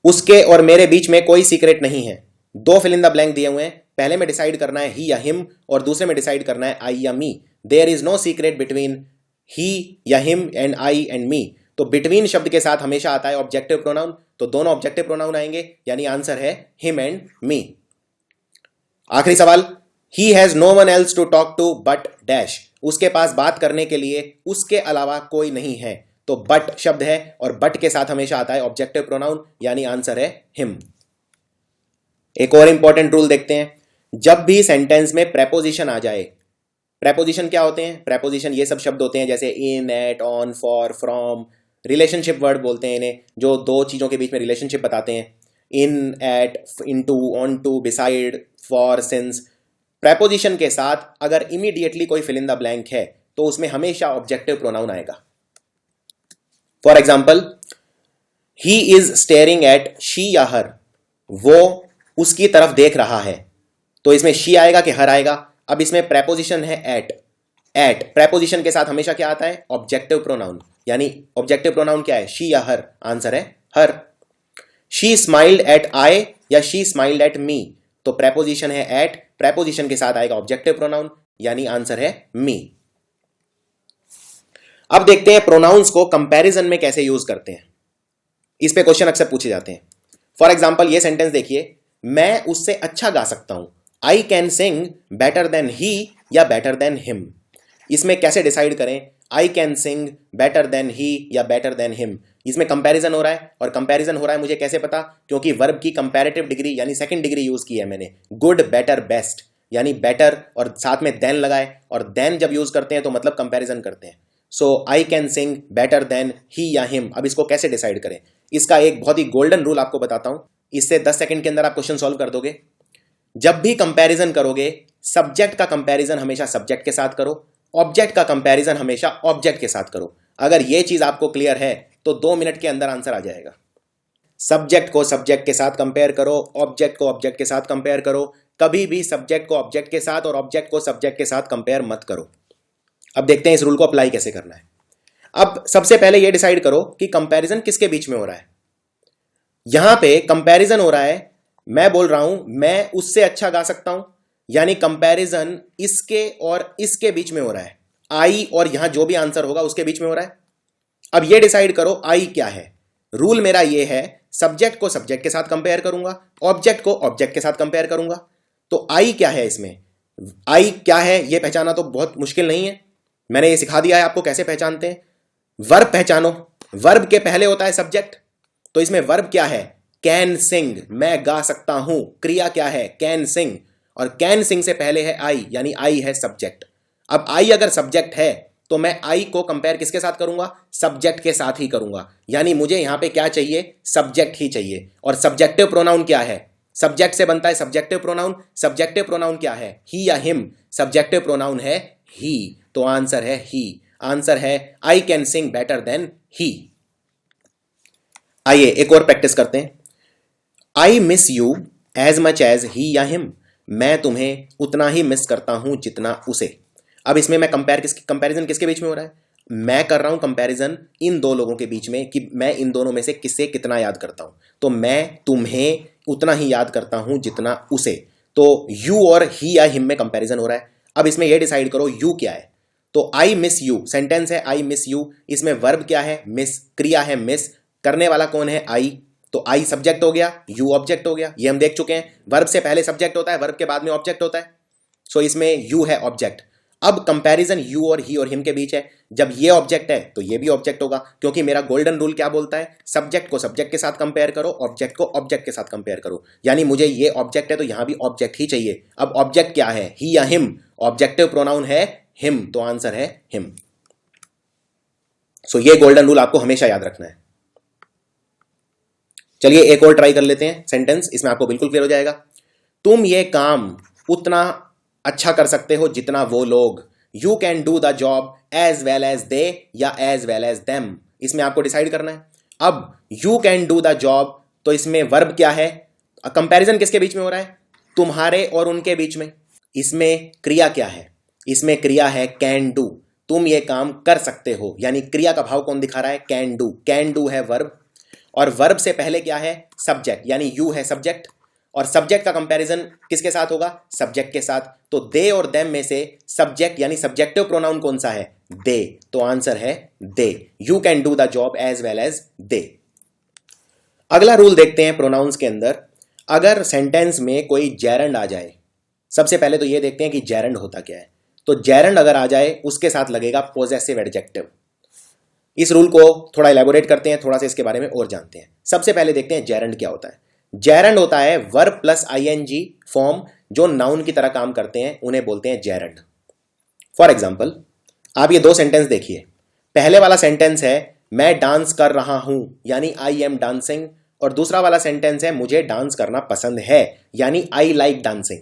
उसके और मेरे बीच में कोई सीक्रेट नहीं है। 2 फिल इन द ब्लैंक दिए हुए हैं, पहले में डिसाइड करना है ही या हिम और दूसरे में डिसाइड करना है आई या me. There is no secret between he या him and I and me. तो बिटवीन शब्द के साथ हमेशा आता है ऑब्जेक्टिव प्रोनाउन, तो दोनों ऑब्जेक्टिव प्रोनाउन आएंगे, यानी आंसर है हिम एंड मी। आखिरी सवाल, he has no one else to talk to but dash. उसके पास बात करने के लिए उसके अलावा कोई नहीं है। तो बट शब्द है और बट के साथ हमेशा आता है ऑब्जेक्टिव प्रोनाउन, यानी आंसर है हिम। एक और इंपॉर्टेंट रूल देखते हैं, जब भी सेंटेंस में प्रेपोजिशन आ जाए, प्रेपोजिशन क्या होते हैं? प्रेपोजिशन ये सब शब्द होते हैं जैसे in, at, on, for, from, relationship word बोलते हैं इन्हें, जो दो चीजों के बीच में रिलेशनशिप बताते हैं। In, at, into, on to, beside, for, since. Preposition के साथ अगर इमीडिएटली कोई फिल इन द ब्लैंक है तो उसमें हमेशा ऑब्जेक्टिव प्रोनाउन आएगा। For example, he is staring at she या हर, वो उसकी तरफ देख रहा है, तो इसमें शी आएगा कि हर आएगा? अब इसमें प्रेपोजिशन है एट। एट प्रेपोजिशन के साथ हमेशा क्या आता है? ऑब्जेक्टिव प्रोनाउन, यानी ऑब्जेक्टिव प्रोनाउन क्या है? शी या हर? आंसर है हर। शी स्माइल्ड एट आई या शी स्माइल्ड एट मी, तो प्रेपोजिशन है एट, प्रेपोजिशन के साथ आएगा ऑब्जेक्टिव प्रोनाउन, यानी आंसर है मी। अब देखते हैं प्रोनाउंस को कंपैरिजन में कैसे यूज करते हैं। इस पे क्वेश्चन अक्सर पूछे जाते हैं। फॉर एग्जाम्पल ये सेंटेंस देखिए, मैं उससे अच्छा गा सकता हूं, I can sing better than he या बेटर देन हिम। इसमें कैसे डिसाइड करें I can sing better than he या बेटर देन हिम? इसमें कंपैरिजन हो रहा है, और कंपैरिजन हो रहा है मुझे कैसे पता? क्योंकि वर्ब की कंपैरेटिव डिग्री यानी सेकंड डिग्री यूज की है मैंने, गुड, बेटर, बेस्ट, यानी बेटर और साथ में देन लगाए, और देन जब यूज करते हैं तो मतलब कंपैरिजन करते हैं। So I can sing better than he या हिम। अब इसको कैसे डिसाइड करें? इसका एक बहुत ही गोल्डन रूल आपको बताता हूं, इससे 10 सेकंड के अंदर आप क्वेश्चन सॉल्व कर दोगे। जब भी कंपैरिजन करोगे, सब्जेक्ट का कंपैरिजन हमेशा सब्जेक्ट के साथ करो, ऑब्जेक्ट का कंपैरिजन हमेशा ऑब्जेक्ट के साथ करो। अगर यह चीज आपको क्लियर है तो 2 मिनट के अंदर आंसर आ जाएगा। सब्जेक्ट को सब्जेक्ट के साथ कंपेयर करो, ऑब्जेक्ट को ऑब्जेक्ट के साथ कंपेयर करो, कभी भी सब्जेक्ट को ऑब्जेक्ट के साथ और ऑब्जेक्ट को सब्जेक्ट के साथ कंपेयर मत करो। अब देखते हैं इस रूल को अप्लाई कैसे करना है। अब सबसे पहले यह डिसाइड करो कि कंपैरिजन किसके बीच में हो रहा है। यहां पे कंपैरिजन हो रहा है, मैं बोल रहा हूं मैं उससे अच्छा गा सकता हूं, यानी कंपैरिजन इसके और इसके बीच में हो रहा है। आई और यहां जो भी आंसर होगा उसके बीच में हो रहा है। अब यह डिसाइड करो आई क्या है। रूल मेरा यह है, सब्जेक्ट को सब्जेक्ट के साथ कंपेयर करूंगा, ऑब्जेक्ट को ऑब्जेक्ट के साथ कंपेयर करूंगा। तो आई क्या है? इसमें आई क्या है यह पहचाना तो बहुत मुश्किल नहीं है, मैंने ये सिखा दिया है आपको कैसे पहचानते हैं। वर्ब पहचानो, वर्ब के पहले होता है सब्जेक्ट, तो इसमें वर्ब क्या है? कैन सिंग, मैं गा सकता हूं। क्रिया क्या है? कैन सिंग, और कैन सिंग से पहले है आई, यानी आई है सब्जेक्ट। अब आई अगर सब्जेक्ट है तो मैं आई को कंपेयर किसके साथ करूंगा? सब्जेक्ट के साथ ही करूंगा, यानी मुझे यहां पे क्या चाहिए? सब्जेक्ट ही चाहिए। और सब्जेक्टिव प्रोनाउन क्या है? सब्जेक्ट से बनता है सब्जेक्टिव प्रोनाउन। सब्जेक्टिव प्रोनाउन क्या है? ही या हिम? सब्जेक्टिव प्रोनाउन है ही, तो आंसर है ही। आंसर है I can sing better than he. आइए एक और प्रैक्टिस करते हैं। I miss you as much as he या हिम, मैं तुम्हें उतना ही मिस करता हूं जितना उसे। अब इसमें मैं कंपैरिजन किसके बीच में हो रहा है? मैं कर रहा हूं कंपैरिजन इन दो लोगों के बीच में कि मैं इन दोनों में से किससे कितना याद करता हूं। तो मैं तुम्हें उतना ही याद करता हूं जितना उसे, तो यू और ही या हिम में कंपैरिजन हो रहा है। अब इसमें यह डिसाइड करो यू क्या है। तो आई मिस यू सेंटेंस है, आई मिस यू, इसमें वर्ब क्या है? मिस, क्रिया है मिस, करने वाला कौन है? आई, तो आई सब्जेक्ट हो गया, यू ऑब्जेक्ट हो गया। ये हम देख चुके हैं, वर्ब से पहले सब्जेक्ट होता है, वर्ब के बाद में ऑब्जेक्ट होता है। सो इसमें यू है ऑब्जेक्ट। अब कंपैरिजन यू और ही और हिम के बीच है, जब ये ऑब्जेक्ट है तो ये भी ऑब्जेक्ट होगा, क्योंकि मेरा गोल्डन रूल क्या बोलता है? सब्जेक्ट को सब्जेक्ट के साथ कंपेयर करो, ऑब्जेक्ट को ऑब्जेक्ट के साथ कंपेयर करो, यानी मुझे ये ऑब्जेक्ट है तो यहां भी ऑब्जेक्ट ही चाहिए। अब ऑब्जेक्ट क्या है? ही या हिम? ऑब्जेक्टिव प्रोनाउन है हिम, तो आंसर है हिम। सो ये गोल्डन रूल आपको हमेशा याद रखना है। चलिए एक और ट्राई कर लेते हैं सेंटेंस, इसमें आपको बिल्कुल क्लियर हो जाएगा। तुम ये काम उतना अच्छा कर सकते हो जितना वो लोग, you can do the job as well as they या एज वेल एज देम। इसमें आपको डिसाइड करना है। अब you can do the job, तो इसमें वर्ब क्या है? कंपैरिजन किसके बीच में हो रहा है? तुम्हारे और उनके बीच में। इसमें क्रिया क्या है? इसमें क्रिया है कैन डू, तुम ये काम कर सकते हो, यानी क्रिया का भाव कौन दिखा रहा है? Can do. कैन डू है वर्ब, और वर्ब से पहले क्या है? सब्जेक्ट, यानी यू है सब्जेक्ट, और सब्जेक्ट का कंपैरिजन किसके साथ होगा? सब्जेक्ट के साथ। तो दे और देम में से सब्जेक्ट यानी सब्जेक्टिव प्रोनाउन कौन सा है? दे, तो आंसर है they. You can do the job as well as they. अगला रूल देखते हैं प्रोनाउंस के अंदर। अगर सेंटेंस में कोई जेरंड आ जाए, सबसे पहले तो यह देखते हैं कि जेरंड होता क्या है। तो जेरंड अगर आ जाए उसके साथ लगेगा पोजेसिव एडजेक्टिव। इस रूल को थोड़ा इलेबोरेट करते हैं, थोड़ा सा इसके बारे में और जानते हैं। सबसे पहले देखते हैं जेरेंड क्या होता है। जेरेंड होता है वर्ब प्लस आईएनजी फॉर्म जो नाउन की तरह काम करते हैं, उन्हें बोलते हैं जेरेंड। फॉर एग्जाम्पल, आप ये दो सेंटेंस देखिए। पहले वाला सेंटेंस है मैं डांस कर रहा हूं यानी आई एम डांसिंग, और दूसरा वाला सेंटेंस है मुझे डांस करना पसंद है यानी आई लाइक डांसिंग।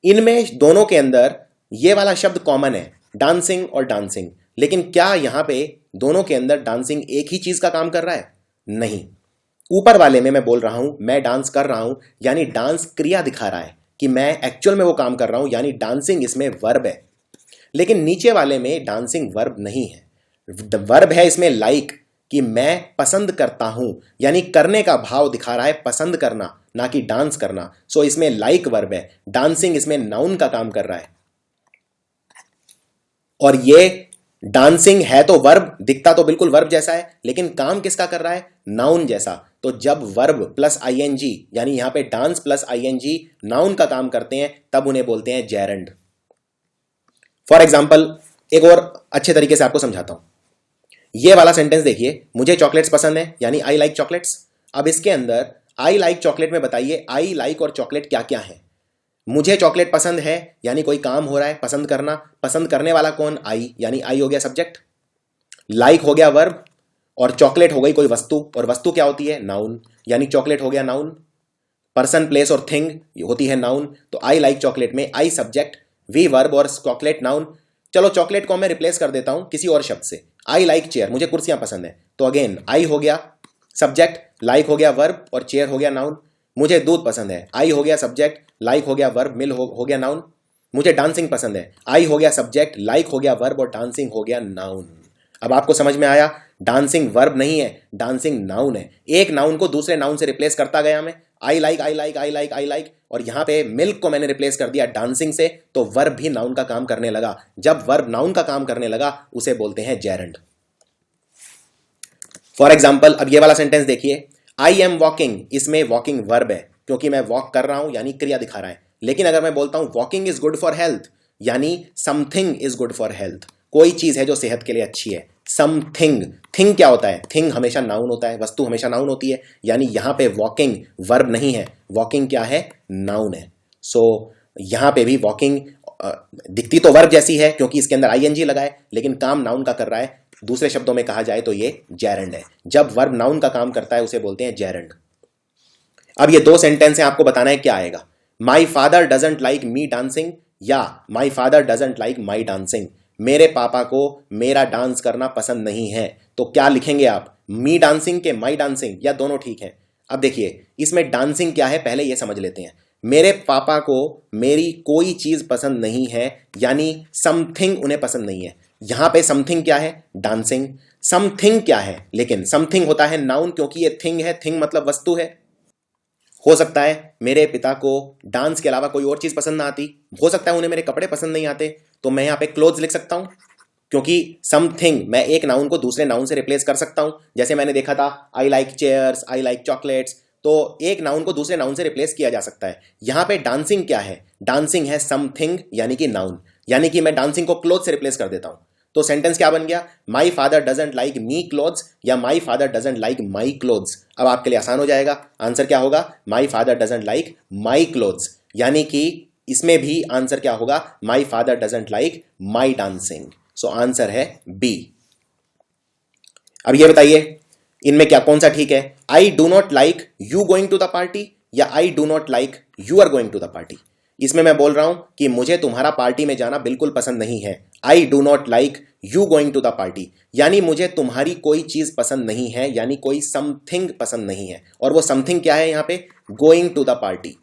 इनमें दोनों के अंदर ये वाला शब्द कॉमन है, डांसिंग और डांसिंग, लेकिन क्या यहां पे दोनों के अंदर डांसिंग एक ही चीज का काम कर रहा है? नहीं। ऊपर वाले में मैं बोल रहा हूं मैं डांस कर रहा हूं यानी डांस क्रिया दिखा रहा है कि मैं एक्चुअल में वो काम कर रहा हूं, यानी डांसिंग इसमें वर्ब है। लेकिन नीचे वाले में डांसिंग वर्ब नहीं है, वर्ब है इसमें लाइक कि मैं पसंद करता हूं, यानी करने का भाव दिखा रहा है, पसंद करना, ना कि डांस करना। सो इसमें लाइक वर्ब है, डांसिंग इसमें नाउन का काम कर रहा है। और ये डांसिंग है तो वर्ब, दिखता तो बिल्कुल वर्ब जैसा है, लेकिन काम किसका कर रहा है? नाउन जैसा। तो जब वर्ब प्लस आईएनजी यानी यहां पे डांस प्लस आईएनजी नाउन का काम करते हैं, तब उन्हें बोलते हैं जेरेंड। फॉर एग्जाम्पल, एक और अच्छे तरीके से आपको समझाता हूं। ये वाला सेंटेंस देखिए, मुझे चॉकलेट्स पसंद है यानी आई लाइक चॉकलेट्स। अब इसके अंदर आई लाइक चॉकलेट में बताइए आई लाइक और चॉकलेट क्या क्या है। मुझे चॉकलेट पसंद है यानी कोई काम हो रहा है, पसंद करना, पसंद करने वाला कौन? आई, यानी आई हो गया सब्जेक्ट, लाइक हो गया वर्ब, और चॉकलेट हो गई कोई वस्तु, और वस्तु क्या होती है? नाउन, यानी चॉकलेट हो गया नाउन। पर्सन, प्लेस और थिंग होती है नाउन। तो आई लाइक चॉकलेट में आई सब्जेक्ट, वी वर्ब और चॉकलेट नाउन। चलो चॉकलेट को मैं रिप्लेस कर देता हूं किसी और शब्द से, आई लाइक चेयर, मुझे कुर्सियां पसंद है। तो अगेन आई हो गया सब्जेक्ट, लाइक हो गया वर्ब और चेयर हो गया नाउन। मुझे दूध पसंद है, आई हो गया सब्जेक्ट, लाइक हो गया वर्ब, मिल हो गया नाउन। मुझे डांसिंग पसंद है, आई हो गया सब्जेक्ट, लाइक हो गया वर्ब और डांसिंग हो गया नाउन। अब आपको समझ में आया, डांसिंग वर्ब नहीं है, डांसिंग नाउन है। एक नाउन को दूसरे नाउन से रिप्लेस करता गया मैं, I like I like I like I like, और यहां पे मिल्क को मैंने रिप्लेस कर दिया डांसिंग से, तो वर्ब भी नाउन का काम करने लगा। जब वर्ब नाउन का काम करने लगा उसे बोलते हैं जेरेंड। फॉर एग्जाम्पल, अब ये वाला सेंटेंस देखिए, आई एम वॉकिंग, इसमें वॉकिंग वर्ब है क्योंकि मैं वॉक कर रहा हूं यानी क्रिया दिखा रहा है। लेकिन अगर मैं बोलता हूं walking is good for health, यानी something is good for health, कोई चीज है जो सेहत के लिए अच्छी है। समथिंग, थिंग क्या होता है? थिंग हमेशा नाउन होता है, वस्तु हमेशा नाउन होती है, यानी यहां पे वॉकिंग वर्ब नहीं है, वॉकिंग क्या है? नाउन है। सो यहां पे भी वॉकिंग दिखती तो वर्ब जैसी है क्योंकि इसके अंदर आईएनजी लगा है, लेकिन काम नाउन का कर रहा है। दूसरे शब्दों में कहा जाए तो ये जेरेंड है। जब वर्ब नाउन का काम करता है उसे बोलते हैं जेरेंड। अब ये दो सेंटेंस हैं, आपको बताना है क्या आएगा। My father doesn't like me dancing या my father doesn't like my dancing, मेरे पापा को मेरा डांस करना पसंद नहीं है। तो क्या लिखेंगे आप? मी डांसिंग के माई डांसिंग, या दोनों ठीक है? अब देखिए इसमें डांसिंग क्या है पहले ये समझ लेते हैं। मेरे पापा को मेरी कोई चीज पसंद नहीं है, यानी समथिंग उन्हें पसंद नहीं है। यहां पे समथिंग क्या है? डांसिंग। समथिंग क्या है? लेकिन समथिंग होता है नाउन क्योंकि ये थिंग है, थिंग मतलब वस्तु है। हो सकता है मेरे पिता को डांस के अलावा कोई और चीज पसंद ना आती, हो सकता है उन्हें मेरे कपड़े पसंद नहीं आते, तो मैं यहां पे क्लोथ्स लिख सकता हूं क्योंकि समथिंग मैं एक नाउन को दूसरे नाउन से रिप्लेस कर सकता हूं। जैसे मैंने देखा था I like chairs, I like chocolates, तो एक नाउन को दूसरे नाउन से रिप्लेस किया जा सकता है। यहां पे डांसिंग क्या है? डांसिंग है समथिंग यानी कि नाउन, यानी कि मैं डांसिंग को क्लोथ से रिप्लेस कर देता हूं। तो सेंटेंस क्या बन गया? My father doesn't like me clothes या my father doesn't like my clothes. अब आपके लिए आसान हो जाएगा, आंसर क्या होगा? My father doesn't like my clothes, यानी कि इसमें भी आंसर क्या होगा? My father doesn't like my dancing. So answer है बी। अब ये बताइए इनमें क्या कौन सा ठीक है? I do not like you going to the party या I do not like you are going to the party. इसमें मैं बोल रहा हूं कि मुझे तुम्हारा पार्टी में जाना बिल्कुल पसंद नहीं है। I do not like you going to the party, यानी मुझे तुम्हारी कोई चीज पसंद नहीं है, यानी कोई समथिंग पसंद नहीं है। और वो समथिंग क्या है यहां पे? Going to the party.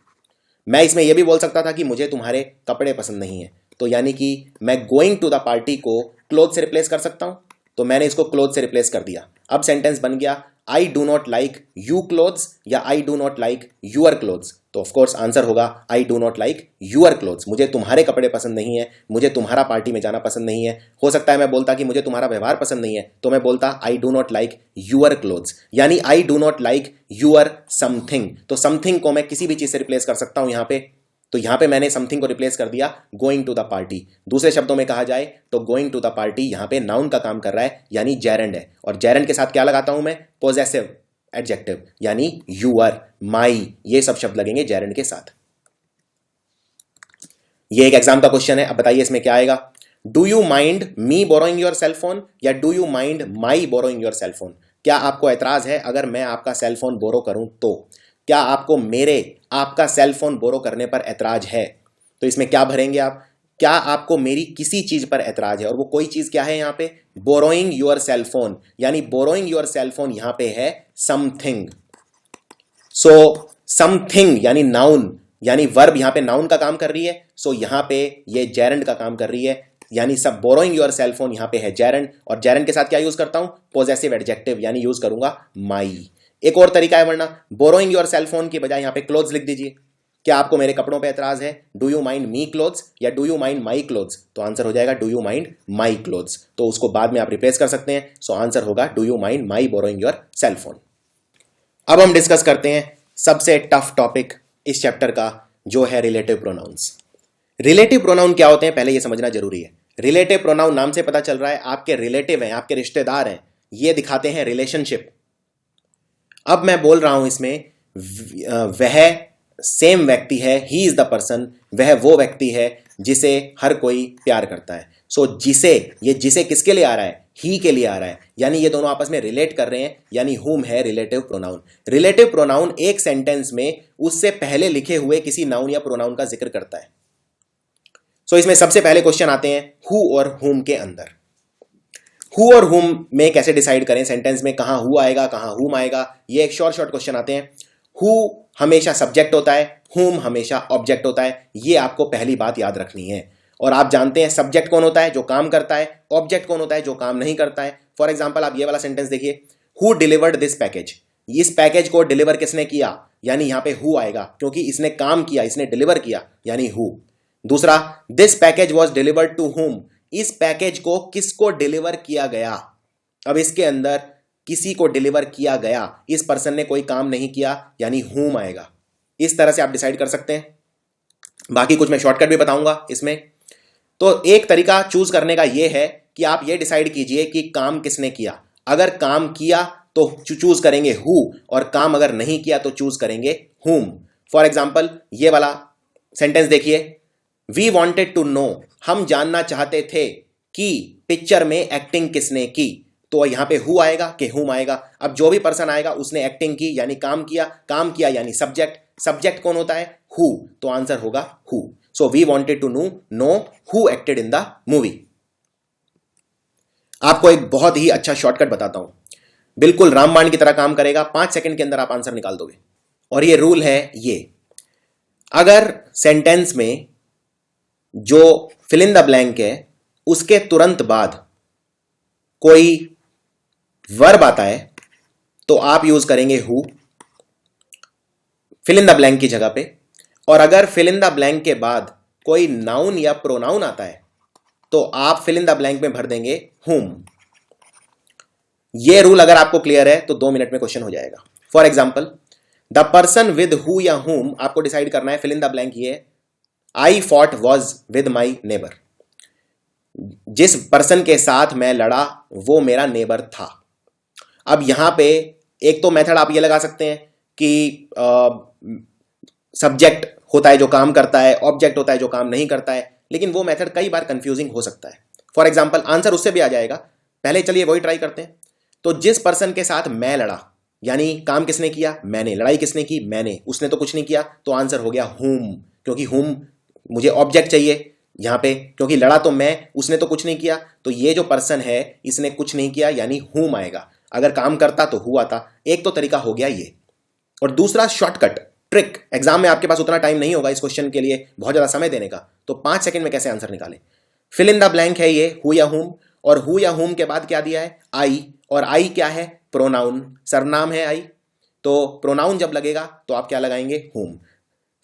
मैं इसमें यह भी बोल सकता था कि मुझे तुम्हारे कपड़े पसंद नहीं है, तो यानी कि मैं गोइंग टू द पार्टी को क्लोथ से रिप्लेस कर सकता हूं, तो मैंने इसको क्लोथ से रिप्लेस कर दिया। अब सेंटेंस बन गया I do not like you clothes या I do not like your clothes. तो ऑफ कोर्स आंसर होगा I do not like your clothes, मुझे तुम्हारे कपड़े पसंद नहीं है, मुझे तुम्हारा पार्टी में जाना पसंद नहीं है। हो सकता है मैं बोलता कि मुझे तुम्हारा व्यवहार पसंद नहीं है, तो मैं बोलता I do not like your clothes, यानी I do not like your something. तो समथिंग को मैं किसी भी चीज से रिप्लेस कर सकता हूं यहां पे। तो यहां पे मैंने समथिंग को रिप्लेस कर दिया गोइंग टू द पार्टी। दूसरे शब्दों में कहा जाए तो गोइंग टू द पार्टी यहां पे नाउन का काम कर रहा है, यानी जेरेंड है। और जेरेंड के साथ क्या लगाता हूं मैं? पोजेसिव एडजेक्टिव, यानी यूअर, माई, ये सब शब्द लगेंगे जेरेंड के साथ। ये एक एग्जाम का क्वेश्चन है। अब बताइए इसमें क्या आएगा? Do you mind me borrowing your cellphone या do you mind my borrowing your cellphone? क्या आपको ऐतराज है अगर मैं आपका सेलफोन बोरो करूं तो? क्या आपको आपका सेलफोन बोरो करने पर ऐतराज है? तो इसमें क्या भरेंगे आप? क्या आपको मेरी किसी चीज पर ऐतराज है? और वो कोई चीज क्या है यहां पे? बोरोइंग योर सेलफोन, यानी बोरोइंग योर सेलफोन यहां पे है समथिंग। सो समथिंग यानी नाउन, यानी वर्ब यहां पे नाउन का काम कर रही है। सो यहां पे ये जेरेंड का काम कर रही है, यानी सब बोरोइंग योर सेलफोन यहां पे है जेरेंड। और जेरेंड के साथ क्या यूज करता हूं? पोजेसिव एडजेक्टिव, यानी यूज करूंगा माई। एक और तरीका है वरना बोरोइंग योर सेलफोन की बजाय यहां पे क्लोथ्स लिख दीजिए। क्या आपको मेरे कपड़ों पे एतराज है? Do you mind me clothes या do you mind my clothes? तो आंसर हो जाएगा do you mind my clothes. तो उसको बाद में आप रिप्लेस कर सकते हैं। सो आंसर होगा do you mind my borrowing your cellphone. अब हम डिस्कस करते हैं सबसे टफ टॉपिक इस चैप्टर का, जो है रिलेटिव प्रोनाउंस। रिलेटिव प्रोनाउन क्या होते हैं पहले ये समझना जरूरी है। रिलेटिव प्रोनाउन नाम से पता चल रहा है आपके रिलेटिव हैं, आपके रिश्तेदार हैं, ये दिखाते हैं रिलेशनशिप। अब मैं बोल रहा हूं इसमें वह सेम व्यक्ति है, ही इज द पर्सन, वह वो व्यक्ति है जिसे हर कोई प्यार करता है। सो जिसे, ये जिसे किसके लिए आ रहा है? ही के लिए आ रहा है, यानी ये दोनों आपस में रिलेट कर रहे हैं, यानी हुम है रिलेटिव प्रोनाउन। रिलेटिव प्रोनाउन एक सेंटेंस में उससे पहले लिखे हुए किसी नाउन या प्रोनाउन का जिक्र करता है। सो इसमें सबसे पहले क्वेश्चन आते हैं हु और हुम के अंदर। हु और हुम में कैसे डिसाइड करें सेंटेंस में, कहां हु आएगा कहां हुम आएगा? ये एक शॉर्ट क्वेश्चन आते हैं। हु हमेशा सब्जेक्ट होता है, हुम हमेशा ऑब्जेक्ट होता है, ये आपको पहली बात याद रखनी है। और आप जानते हैं सब्जेक्ट कौन होता है? जो काम करता है। ऑब्जेक्ट कौन होता है? जो काम नहीं करता है। फॉर एग्जाम्पल आप ये वाला सेंटेंस देखिए, हु डिलीवर्ड दिस पैकेज, इस पैकेज को डिलीवर किसने किया? यानी यहां पे हु आएगा, क्योंकि इसने काम किया, इसने डिलीवर किया, यानी हु। दूसरा, this package was delivered to whom, इस पैकेज को किसको डिलीवर किया गया? अब इसके अंदर किसी को डिलीवर किया गया, इस पर्सन ने कोई काम नहीं किया, यानी हुम आएगा। इस तरह से आप डिसाइड कर सकते हैं। बाकी कुछ मैं शॉर्टकट भी बताऊंगा इसमें। तो एक तरीका चूज करने का यह है कि आप ये डिसाइड कीजिए कि काम किसने किया। अगर काम किया तो चूज करेंगे हु, और काम अगर नहीं किया तो चूज करेंगे हुम। फॉर एग्जाम्पल ये वाला सेंटेंस देखिए, वी वॉन्टेड टू नो, हम जानना चाहते थे कि पिक्चर में एक्टिंग किसने की। तो यहां पे हु आएगा कि हुम आएगा? अब जो भी पर्सन आएगा उसने एक्टिंग की, यानी काम किया, काम किया यानी सब्जेक्ट, सब्जेक्ट कौन होता है? हु, तो आंसर होगा who. So we wanted to know who acted in the movie. आपको एक बहुत ही अच्छा शॉर्टकट बताता हूं, बिल्कुल रामबाण की तरह काम करेगा, 5 सेकंड के अंदर आप आंसर निकाल दोगे। और ये रूल है ये, अगर सेंटेंस में जो फिल इन द ब्लैंक है उसके तुरंत बाद कोई वर्ब आता है तो आप यूज करेंगे who fill in the blank की जगह पे। और अगर फिल इन द ब्लैंक के बाद कोई नाउन या प्रोनाउन आता है तो आप फिल इन द ब्लैंक में भर देंगे हुम। ये रूल अगर आपको क्लियर है तो 2 मिनट में क्वेश्चन हो जाएगा। For example, the person with who या हुम, आपको डिसाइड करना है, फिल इन द ब्लैंक ये, I fought was with my neighbour, जिस पर्सन के साथ मैं लड़ा वो मेरा नेबर था। अब यहां पे एक तो मेथड आप ये लगा सकते हैं कि सब्जेक्ट होता है जो काम करता है, ऑब्जेक्ट होता है जो काम नहीं करता है, लेकिन वो मेथड कई बार कंफ्यूजिंग हो सकता है। फॉर एग्जाम्पल आंसर उससे भी आ जाएगा, पहले चलिए वही ट्राई करते हैं। तो जिस पर्सन के साथ मैं लड़ा, यानी काम किसने किया? मैंने। लड़ाई किसने की? मैंने। उसने तो कुछ नहीं किया, तो आंसर हो गया हुम, क्योंकि हुम मुझे ऑब्जेक्ट चाहिए यहां पे, क्योंकि लड़ा तो मैं, उसने तो कुछ नहीं किया, तो ये जो पर्सन है इसने कुछ नहीं किया, यानी हुम आएगा। अगर काम करता तो हुआ था। एक तो तरीका हो गया ये। और दूसरा शॉर्टकट ट्रिक, एग्जाम में आपके पास उतना टाइम नहीं होगा इस क्वेश्चन के लिए बहुत ज्यादा समय देने का, तो 5 सेकंड में कैसे आंसर निकालें। फिल इन द ब्लैंक है ये हु या हुम, और हु या हुम के बाद क्या दिया है? आई। और आई क्या है? प्रोनाउन, सरनाम है आई। तो प्रोनाउन जब लगेगा तो आप क्या लगाएंगे? हुम।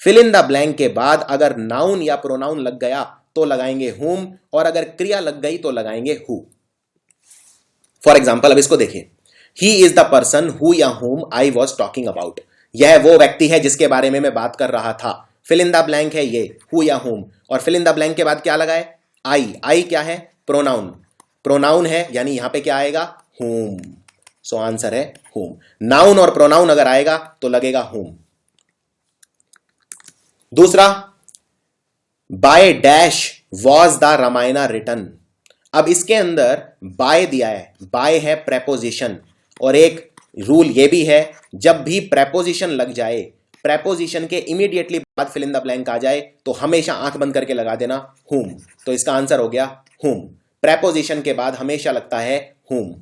फिल इन द ब्लैंक के बाद अगर नाउन या प्रोनाउन लग गया तो लगाएंगे हुम, और अगर क्रिया लग गई तो लगाएंगे हु। फॉर एग्जाम्पल अब इसको देखिए, he is the person who या हुम आई वॉज टॉकिंग अबाउट, यह वो व्यक्ति है जिसके बारे में मैं बात कर रहा था। फिल इन द ब्लैंक है ये हु या हुम, और फिल इन द ब्लैंक के बाद क्या लगा है? आई। आई क्या है? प्रोनाउन। प्रोनाउन है यानी यहां पे क्या आएगा? हुम। सो आंसर है हुम। नाउन और प्रोनाउन अगर आएगा तो लगेगा हुम। दूसरा, by dash was the Ramayana written. अब इसके अंदर बाय दिया है, बाय है प्रेपोजिशन, और एक रूल ये भी है जब भी प्रेपोजिशन लग जाए, प्रेपोजिशन के इमीडिएटली बाद फिल इन द ब्लैंक आ जाए तो हमेशा आंख बंद करके लगा देना हुम। तो इसका आंसर हो गया हुम। प्रेपोजिशन के बाद हमेशा लगता है हुम।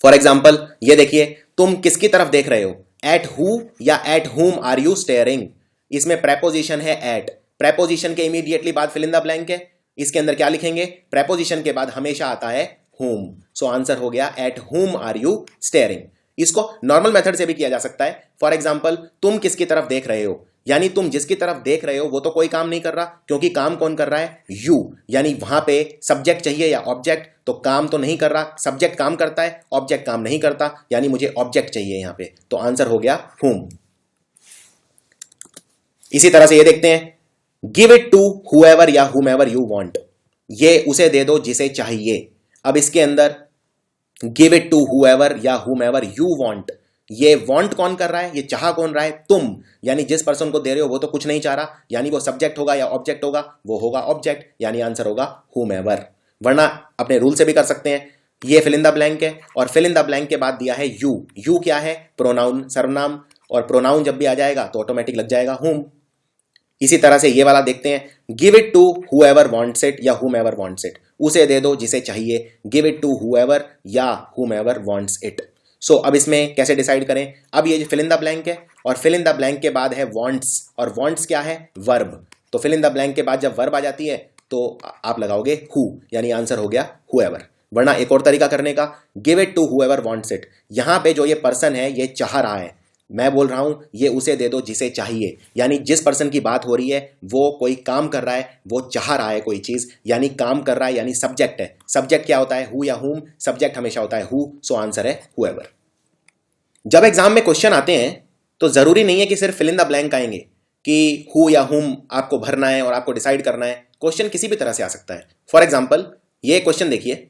फॉर एग्जाम्पल ये देखिए, तुम किसकी तरफ देख रहे हो? एट हु या at whom are you staring? इसमें प्रेपोजिशन है एट, प्रेपोजिशन के इमीडिएटली बाद फिल इन द ब्लैंक है, इसके अंदर क्या लिखेंगे? प्रेपोजिशन के बाद हमेशा आता है हुम। सो आंसर हो गया at whom are you staring. इसको नॉर्मल मेथड से भी किया जा सकता है। फॉर एग्जाम्पल, तुम किसकी तरफ देख रहे हो, यानी तुम जिसकी तरफ देख रहे हो वो तो कोई काम नहीं कर रहा, क्योंकि काम कौन कर रहा है? यू। यानी वहां पे सब्जेक्ट चाहिए या ऑब्जेक्ट, तो काम तो नहीं कर रहा, सब्जेक्ट काम करता है, ऑब्जेक्ट काम नहीं करता, यानी मुझे ऑब्जेक्ट चाहिए यहां पे, तो आंसर हो गया हुम। इसी तरह से ये देखते हैं, गिव इट टू हुएवर या हुमेवर यू वांट। ये उसे दे दो जिसे चाहिए। अब इसके अंदर गिव इट टू हुएवर या हुमेवर यू वांट, ये वांट कौन कर रहा है? ये चाह कौन रहा है? तुम। यानी जिस पर्सन को दे रहे हो वो तो कुछ नहीं चाह रहा, यानी वो सब्जेक्ट होगा या ऑब्जेक्ट होगा? वो होगा ऑब्जेक्ट, यानी आंसर होगा हुमेवर। वरना अपने रूल से भी कर सकते हैं। ये फिल इन द ब्लैंक है, और फिल इन द ब्लैंक के बाद दिया है यू। यू क्या है? प्रोनाउन, सर्वनाम, और प्रोनाउन जब भी आ जाएगा तो ऑटोमेटिक लग जाएगा हुम। इसी तरह से ये वाला देखते हैं, give it to whoever wants it या हुमेवर वांट्स इट, उसे दे दो जिसे चाहिए। गिव इट टू हुएवर या हुमेवर वांट्स इट। सो अब इसमें कैसे डिसाइड करें? अब ये फिल इन द ब्लैंक है, और फिल इन द ब्लैंक के बाद है वांट्स, और वांट्स क्या है? वर्ब। तो फिल इन द ब्लैंक के बाद जब वर्ब आ जाती है तो आप लगाओगे हु, यानी आंसर हो गया हुएवर। वरना एक और तरीका करने का, give it to whoever wants it, यहां पे जो ये पर्सन है ये चाह रहा है, मैं बोल रहा हूं ये उसे दे दो जिसे चाहिए, यानी जिस पर्सन की बात हो रही है वो कोई काम कर रहा है, वो चाह रहा है कोई चीज, यानी काम कर रहा है, यानी सब्जेक्ट है। सब्जेक्ट क्या होता है? हु या हुम। सब्जेक्ट हमेशा होता है हु, सो आंसर है हुएवर। जब एग्जाम में क्वेश्चन आते हैं तो जरूरी नहीं है कि सिर्फ फिल इन द ब्लैंक आएंगे कि हु या हुम आपको भरना है और आपको डिसाइड करना है। क्वेश्चन किसी भी तरह से आ सकता है। फॉर एग्जाम्पल ये क्वेश्चन देखिए,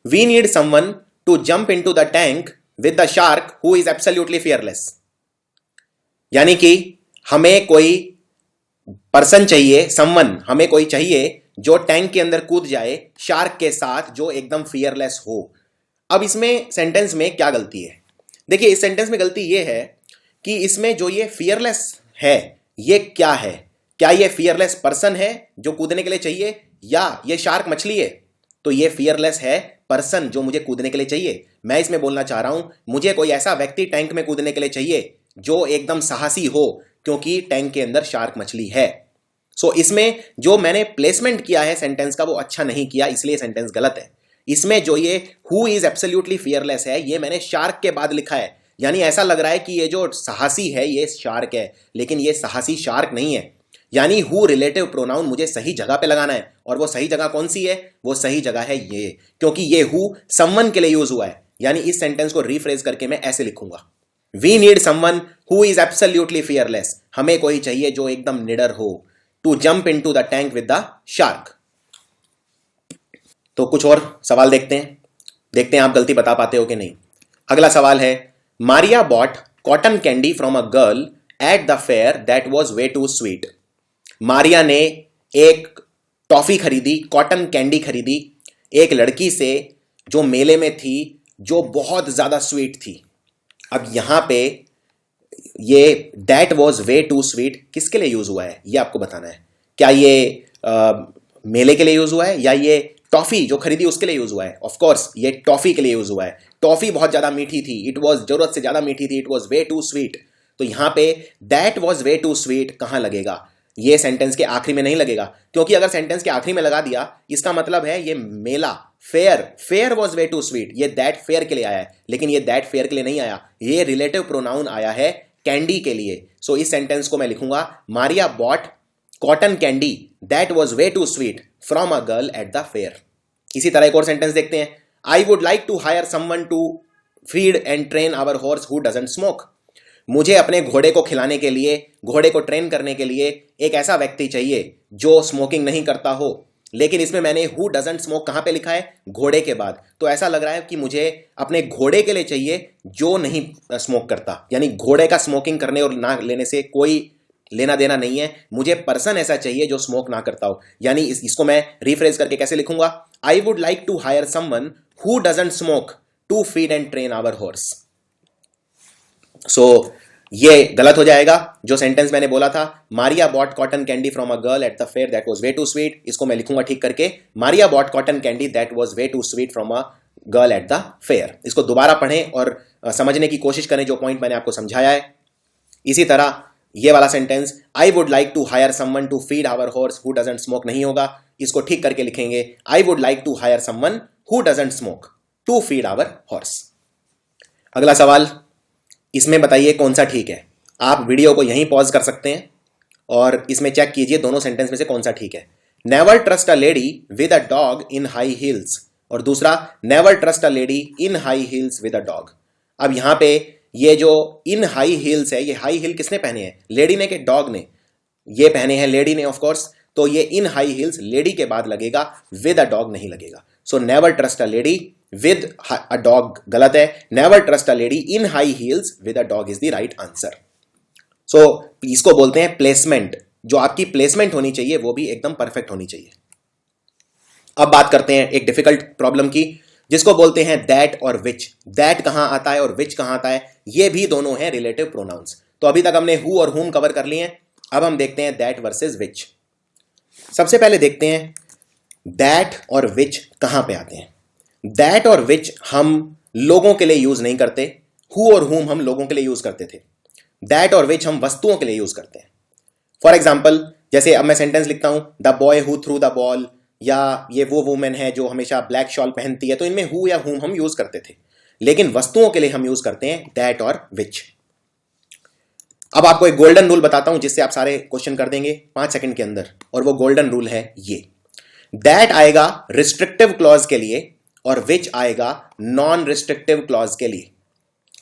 we need someone to jump into the tank with the shark who is absolutely fearless. यानी कि हमें कोई पर्सन चाहिए, समवन, हमें कोई चाहिए जो टैंक के अंदर कूद जाए शार्क के साथ, जो एकदम फियरलेस हो। अब इसमें सेंटेंस में क्या गलती है? देखिए इस सेंटेंस में गलती ये है कि इसमें जो ये फियरलेस है ये क्या है? क्या ये फियरलेस पर्सन है जो कूदने के लिए चाहिए, या ये शार्क मछली है? तो ये फियरलेस है पर्सन जो मुझे कूदने के लिए चाहिए। मैं इसमें बोलना चाह रहा हूं मुझे कोई ऐसा व्यक्ति टैंक में कूदने के लिए चाहिए जो एकदम साहसी हो, क्योंकि टैंक के अंदर शार्क मछली है। सो इसमें जो मैंने प्लेसमेंट किया है सेंटेंस का वो अच्छा नहीं किया, इसलिए सेंटेंस गलत है। इसमें जो ये हु इज एब्सोल्युटली फियरलेस है ये मैंने शार्क के बाद लिखा है, यानी ऐसा लग रहा है कि ये जो साहसी है ये शार्क है, लेकिन ये साहसी शार्क नहीं है। यानी हु रिलेटिव प्रोनाउन मुझे सही जगह पे लगाना है, और वो सही जगह कौन सी है? वो सही जगह है ये, क्योंकि ये हु समवन के लिए यूज हुआ है। यानी इस सेंटेंस को रिफ्रेज करके मैं ऐसे लिखूंगा, we need someone who is absolutely fearless. हमें कोई चाहिए जो एकदम निडर हो, to jump into the tank with the shark. तो कुछ और सवाल देखते हैं आप गलती बता पाते हो कि नहीं। अगला सवाल है, Maria bought cotton candy from a girl at the fair that was way too sweet. Maria ने एक टॉफी खरीदी, कॉटन कैंडी खरीदी एक लड़की से जो मेले में थी, जो बहुत ज्यादा स्वीट थी। अब यहां पे ये that was way too sweet किसके लिए यूज हुआ है ये आपको बताना है। क्या ये मेले के लिए यूज हुआ है, या ये टॉफी जो खरीदी उसके लिए यूज हुआ है? ऑफ कोर्स ये टॉफी के लिए यूज हुआ है। टॉफी बहुत ज्यादा मीठी थी, इट वॉज जरूरत से ज्यादा मीठी थी, it was way too sweet. तो यहां पे that was way too sweet कहां लगेगा? ये सेंटेंस के आखिरी में नहीं लगेगा, क्योंकि अगर सेंटेंस के आखिरी में लगा दिया इसका मतलब है ये मेला, fair was way too sweet, ये दैट फेयर के लिए आया है, लेकिन ये दैट फेयर के लिए नहीं आया, ये रिलेटिव प्रोनाउन आया है कैंडी के लिए। सो इस सेंटेंस को मैं लिखूंगा, Maria bought cotton candy that was way too sweet from a girl at the fair. इसी तरह एक और सेंटेंस देखते हैं, I would like to hire someone to feed and train our horse who doesn't smoke. मुझे अपने घोड़े को खिलाने के लिए, घोड़े को ट्रेन करने के लिए एक ऐसा व्यक्ति चाहिए जो स्मोकिंग नहीं करता हो। लेकिन इसमें मैंने हु डजंट स्मोक कहां पे लिखा है? घोड़े के बाद। तो ऐसा लग रहा है कि मुझे अपने घोड़े के लिए चाहिए जो नहीं स्मोक करता, यानी घोड़े का स्मोकिंग करने और ना लेने से कोई लेना देना नहीं है। मुझे पर्सन ऐसा चाहिए जो स्मोक ना करता हो। यानी इसको मैं रिफ्रेज करके कैसे लिखूंगा? I would like to hire someone who doesn't smoke to feed and train our horse. So ये गलत हो जाएगा। जो सेंटेंस मैंने बोला था, Maria bought cotton candy from a girl at the fair that was way too sweet, इसको मैं लिखूंगा ठीक करके, Maria bought cotton candy that was way too sweet from a girl at the fair. इसको दोबारा पढ़ें और समझने की कोशिश करें जो पॉइंट मैंने आपको समझाया है। इसी तरह ये वाला sentence, I would like to hire someone to feed our horse who doesn't smoke, नहीं होगा। इसको ठीक करके लिखेंगे, I would like to hire someone who doesn't smoke to feed our horse. अगला सवाल, इसमें बताइए कौन सा ठीक है। आप वीडियो को यहीं पॉज कर सकते हैं और इसमें चेक कीजिए दोनों सेंटेंस में से कौन सा ठीक है। Never trust a lady with a dog in high heels, और दूसरा never trust a lady in high heels with a dog. अब यहां पे ये जो इन हाई हील्स है, ये हाई हील किसने पहने हैं? लेडी ने कि डॉग ने? ये पहने हैं लेडी ने ऑफ कोर्स। तो ये इन हाई हील्स लेडी के बाद लगेगा, विद अ डॉग नहीं लगेगा। So never trust a lady with a dog गलत है। Never trust a lady in high heels with a dog is the right answer. So इसको बोलते हैं प्लेसमेंट। जो आपकी प्लेसमेंट होनी चाहिए वो भी एकदम परफेक्ट होनी चाहिए। अब बात करते हैं एक डिफिकल्ट प्रॉब्लम की, जिसको बोलते हैं दैट और विच। दैट कहां आता है और विच कहां आता है? ये भी दोनों हैं रिलेटिव प्रोनाउंस। तो अभी तक हमने हु और हुम कवर कर लिए हैं। अब हम देखते हैं दैट वर्सेस विच। सबसे पहले देखते हैं दैट और विच कहां पे आते हैं। दैट और विच हम लोगों के लिए यूज नहीं करते, हु और हुम हम लोगों के लिए यूज करते थे। दैट और विच हम वस्तुओं के लिए यूज करते हैं। फॉर एग्जाम्पल, जैसे अब मैं सेंटेंस लिखता हूं, the boy who through the ball, या ये वो वुमेन है जो हमेशा ब्लैक शॉल पहनती है। तो इनमें हु या हुम हम यूज करते थे, लेकिन वस्तुओं के लिए हम यूज करते हैं दैट और विच। अब आपको एक गोल्डन रूल बताता हूं जिससे आप सारे क्वेश्चन कर देंगे 5 सेकंड के अंदर, और वो गोल्डन रूल है ये, दैट आएगा रिस्ट्रिक्टिव क्लॉज के लिए और विच आएगा नॉन रिस्ट्रिक्टिव क्लॉज के लिए।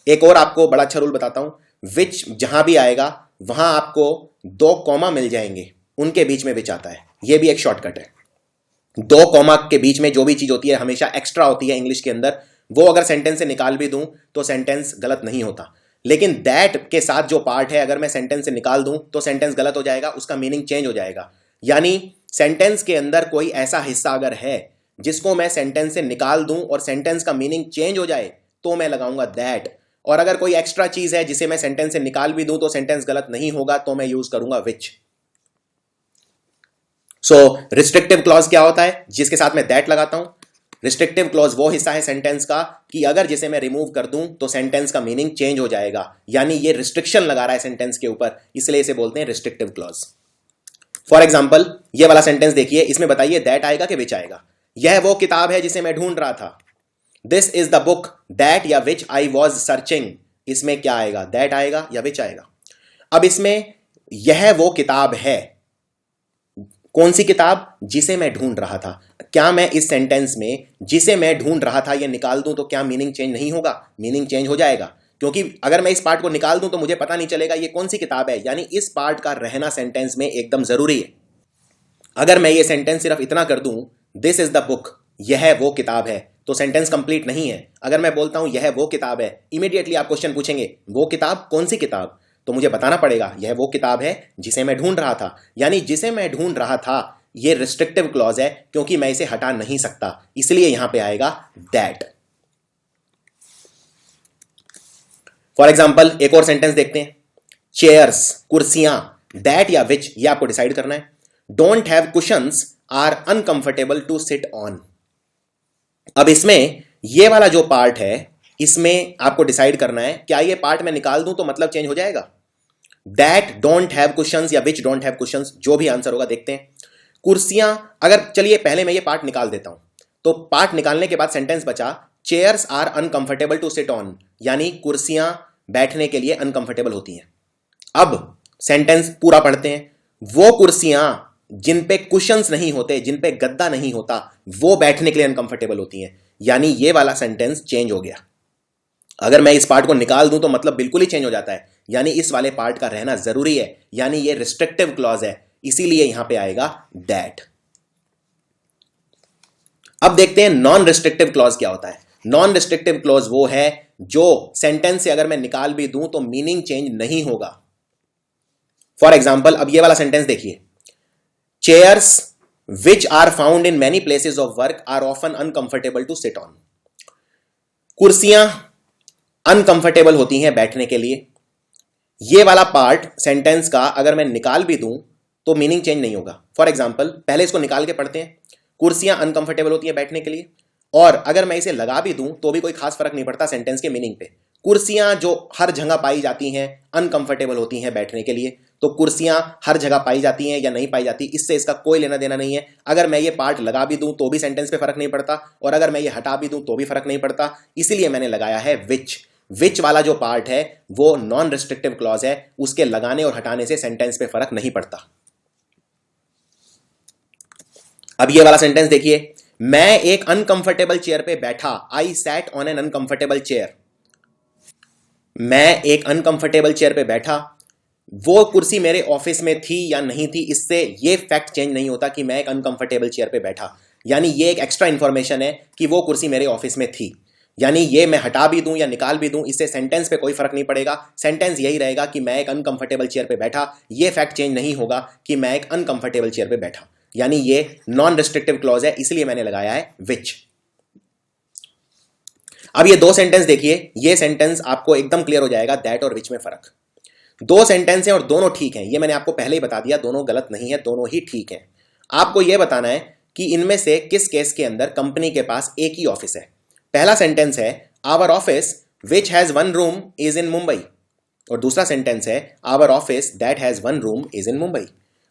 एक और आपको बड़ा अच्छा रूल बताता हूं, विच जहां भी आएगा वहां आपको 2 कॉमा मिल जाएंगे, उनके बीच में विच आता है। यह भी एक शॉर्टकट है। 2 कॉमा के बीच में जो भी चीज होती है हमेशा एक्स्ट्रा होती है इंग्लिश के अंदर, वो अगर सेंटेंस से निकाल भी दूं तो सेंटेंस गलत नहीं होता। लेकिन दैट के साथ जो पार्ट है अगर मैं सेंटेंस से निकाल दूं तो सेंटेंस गलत हो जाएगा, उसका मीनिंग चेंज हो जाएगा। यानी सेंटेंस के अंदर कोई ऐसा हिस्सा अगर है जिसको मैं सेंटेंस से निकाल दूं और सेंटेंस का मीनिंग चेंज हो जाए तो मैं लगाऊंगा दैट, और अगर कोई एक्स्ट्रा चीज है जिसे मैं सेंटेंस से निकाल भी दूं तो सेंटेंस गलत नहीं होगा, तो मैं यूज करूंगा विच। सो रिस्ट्रिक्टिव क्लॉज क्या होता है? जिसके साथ मैं दैट लगाता हूं। रिस्ट्रिक्टिव क्लॉज वो हिस्सा है सेंटेंस का कि अगर जिसे मैं रिमूव कर दूं तो सेंटेंस का मीनिंग चेंज हो जाएगा, यानी ये रिस्ट्रिक्शन लगा रहा है सेंटेंस के ऊपर, इसलिए इसे बोलते हैं रिस्ट्रिक्टिव क्लॉज। फॉर एग्जाम्पल, ये वाला सेंटेंस देखिए, इसमें बताइए दैट आएगा कि विच आएगा। यह वो किताब है जिसे मैं ढूंढ रहा था। This is the book that या विच आई वॉज सर्चिंग, इसमें क्या आएगा? दैट आएगा या विच आएगा? अब इसमें यह वो किताब है, कौन सी किताब? जिसे मैं ढूंढ रहा था। क्या मैं इस सेंटेंस में जिसे मैं ढूंढ रहा था ये निकाल दूं तो क्या मीनिंग चेंज नहीं होगा? मीनिंग चेंज हो जाएगा, क्योंकि अगर मैं इस पार्ट को निकाल दूं तो मुझे पता नहीं चलेगा ये कौन सी किताब है, यानी इस पार्ट का रहना सेंटेंस में एकदम जरूरी है। अगर मैं ये सेंटेंस सिर्फ इतना कर दूं, दिस इज द बुक, यह वो किताब है, तो सेंटेंस कंप्लीट नहीं है। अगर मैं बोलता हूं यह वो किताब है, इमीडिएटली आप क्वेश्चन पूछेंगे वो किताब कौन सी किताब? तो मुझे बताना पड़ेगा यह वो किताब है जिसे मैं ढूंढ रहा था, यानी जिसे मैं ढूंढ रहा था ये रिस्ट्रिक्टिव क्लॉज है क्योंकि मैं इसे हटा नहीं सकता, इसलिए यहां पे आएगा दैट। फॉर एग्जाम्पल, एक और सेंटेंस देखते हैं, चेयर्स, कुर्सियां, दैट या विच, ये आपको डिसाइड करना है। Don't have cushions are uncomfortable to sit on. अब इसमें ये वाला जो पार्ट है इसमें आपको डिसाइड करना है, क्या ये पार्ट मैं निकाल दूं तो मतलब चेंज हो जाएगा? दैट डोंट हैव कुशंस या विच डोंट हैव कुशंस, जो भी आंसर होगा देखते हैं। कुर्सियां, अगर चलिए पहले मैं ये पार्ट निकाल देता हूं, तो पार्ट निकालने के बाद सेंटेंस बचा chairs are uncomfortable to sit on, यानी कुर्सियां बैठने के लिए अनकंफर्टेबल होती हैं। अब सेंटेंस पूरा पढ़ते हैं, वो कुर्सियां जिन पे कुशंस नहीं होते, जिन पे गद्दा नहीं होता, वो बैठने के लिए अनकंफर्टेबल होती हैं, यानी ये वाला सेंटेंस चेंज हो गया। अगर मैं इस पार्ट को निकाल दूं तो मतलब बिल्कुल ही चेंज हो जाता है। यानी इस वाले पार्ट का रहना जरूरी है, यानी ये रिस्ट्रिक्टिव क्लॉज है, इसीलिए यहां पे आएगा दैट। अब देखते हैं नॉन रिस्ट्रिक्टिव क्लॉज क्या होता है। नॉन रिस्ट्रिक्टिव क्लॉज वो है जो सेंटेंस से अगर मैं निकाल भी दूं तो मीनिंग चेंज नहीं होगा। फॉर एग्जाम्पल, अब ये वाला सेंटेंस देखिए, chairs which are found in many places of work are often uncomfortable to sit on. कुर्सियां अनकंफर्टेबल होती हैं बैठने के लिए। ये वाला पार्ट सेंटेंस का अगर मैं निकाल भी दूं तो मीनिंग चेंज नहीं होगा। फॉर एग्जाम्पल, पहले इसको निकाल के पढ़ते हैं, कुर्सियां अनकंफर्टेबल होती हैं बैठने के लिए, और अगर मैं इसे लगा भी दूं तो भी कोई खास फर्क नहीं पड़ता सेंटेंस के मीनिंग पे। कुर्सियां जो हर जगह पाई जाती हैं अनकंफर्टेबल होती हैं बैठने के लिए, तो कुर्सियां हर जगह पाई जाती हैं या नहीं पाई जाती, इससे इसका कोई लेना देना नहीं है। अगर मैं ये पार्ट लगा भी दूं तो भी सेंटेंस पे फर्क नहीं पड़ता, और अगर मैं ये हटा भी दूं तो भी फर्क नहीं पड़ता, इसीलिए मैंने लगाया है विच। विच वाला जो पार्ट है वो नॉन रिस्ट्रिक्टिव क्लॉज है, उसके लगाने और हटाने से सेंटेंस पे फर्क नहीं पड़ता। अब ये वाला सेंटेंस देखिए, मैं एक अनकंफर्टेबल चेयर पे बैठा, I sat on an uncomfortable chair. मैं एक अनकंफर्टेबल चेयर पे बैठा, वो कुर्सी मेरे ऑफिस में थी या नहीं थी, इससे ये फैक्ट चेंज नहीं होता कि मैं एक अनकंफर्टेबल चेयर पे बैठा, यानी ये एक एक्स्ट्रा इंफॉर्मेशन है कि वो कुर्सी मेरे ऑफिस में थी। यानी ये मैं हटा भी दूं या निकाल भी दूं, इससे सेंटेंस पे कोई फर्क नहीं पड़ेगा, सेंटेंस यही रहेगा कि मैं एक अनकंफर्टेबल चेयर पे बैठा, ये फैक्ट चेंज नहीं होगा कि मैं एक अनकंफर्टेबल चेयर पे बैठा। यानी ये नॉन रिस्ट्रिक्टिव क्लॉज है, इसलिए मैंने लगाया है विच। अब ये दो सेंटेंस देखिए, ये सेंटेंस आपको एकदम क्लियर हो जाएगा दैट और विच में फर्क। दो सेंटेंस हैं और दोनों ठीक हैं, ये मैंने आपको पहले ही बता दिया, दोनों गलत नहीं है, दोनों ही ठीक हैं। आपको यह बताना है कि इनमें से किस केस के अंदर कंपनी के पास एक ही ऑफिस है। पहला सेंटेंस है our office which has one room is in Mumbai, और दूसरा सेंटेंस है our office that has one room is in Mumbai.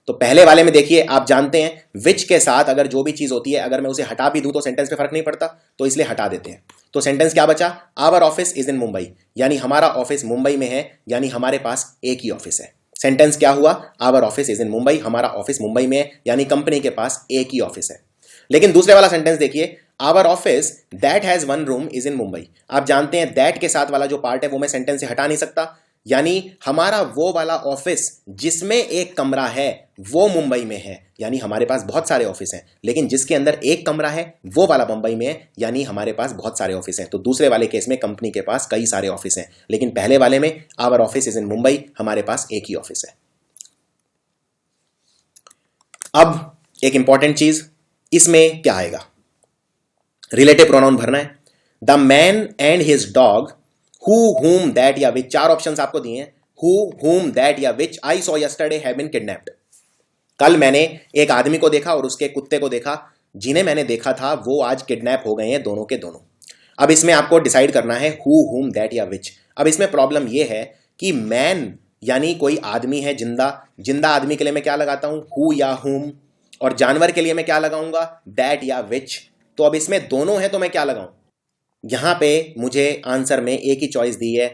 तो पहले वाले में देखिए, आप जानते हैं विच के साथ अगर जो भी चीज होती है, अगर मैं उसे हटा भी दूं तो सेंटेंस पे फर्क नहीं पड़ता, तो इसलिए हटा देते हैं। तो सेंटेंस क्या बचा, our office is in Mumbai, यानी हमारा ऑफिस मुंबई में है, यानी हमारे पास एक ही ऑफिस है। सेंटेंस क्या हुआ, our office is in Mumbai, हमारा ऑफिस मुंबई में है, यानी कंपनी के पास एक ही ऑफिस है। लेकिन दूसरे वाला सेंटेंस देखिए, our office that has one room is in Mumbai. आप जानते हैं दैट के साथ वाला जो पार्ट है वो मैं सेंटेंस से हटा नहीं सकता, यानी हमारा वो वाला ऑफिस जिसमें एक कमरा है वो मुंबई में है, यानी हमारे पास बहुत सारे ऑफिस हैं, लेकिन जिसके अंदर एक कमरा है वो वाला मुंबई में है, यानी हमारे पास बहुत सारे ऑफिस हैं। तो दूसरे वाले केस में कंपनी के पास कई सारे ऑफिस हैं, लेकिन पहले वाले में our office is in Mumbai, हमारे पास एक ही ऑफिस है। अब एक इंपॉर्टेंट चीज, इसमें क्या आएगा, रिलेटिव प्रोनाउन भरना है। The man and his dog, who whom that या विच, चार ऑप्शंस आपको दिए हैं, हु हुम दैट या which I saw yesterday have been kidnapped. कल मैंने एक आदमी को देखा और उसके कुत्ते को देखा, जिन्हें मैंने देखा था वो आज किडनैप हो गए हैं, दोनों के दोनों। अब इसमें आपको डिसाइड करना है हु हुम दैट या विच। अब इसमें प्रॉब्लम यह है कि मैन यानी कोई आदमी है, जिंदा, जिंदा आदमी के लिए मैं क्या लगाता हूं, हु या हुम, और जानवर के लिए मैं क्या लगाऊंगा, दैट या विच। तो अब इसमें दोनों है तो मैं क्या लगाऊं, यहां पे मुझे आंसर में एक ही चॉइस दी है।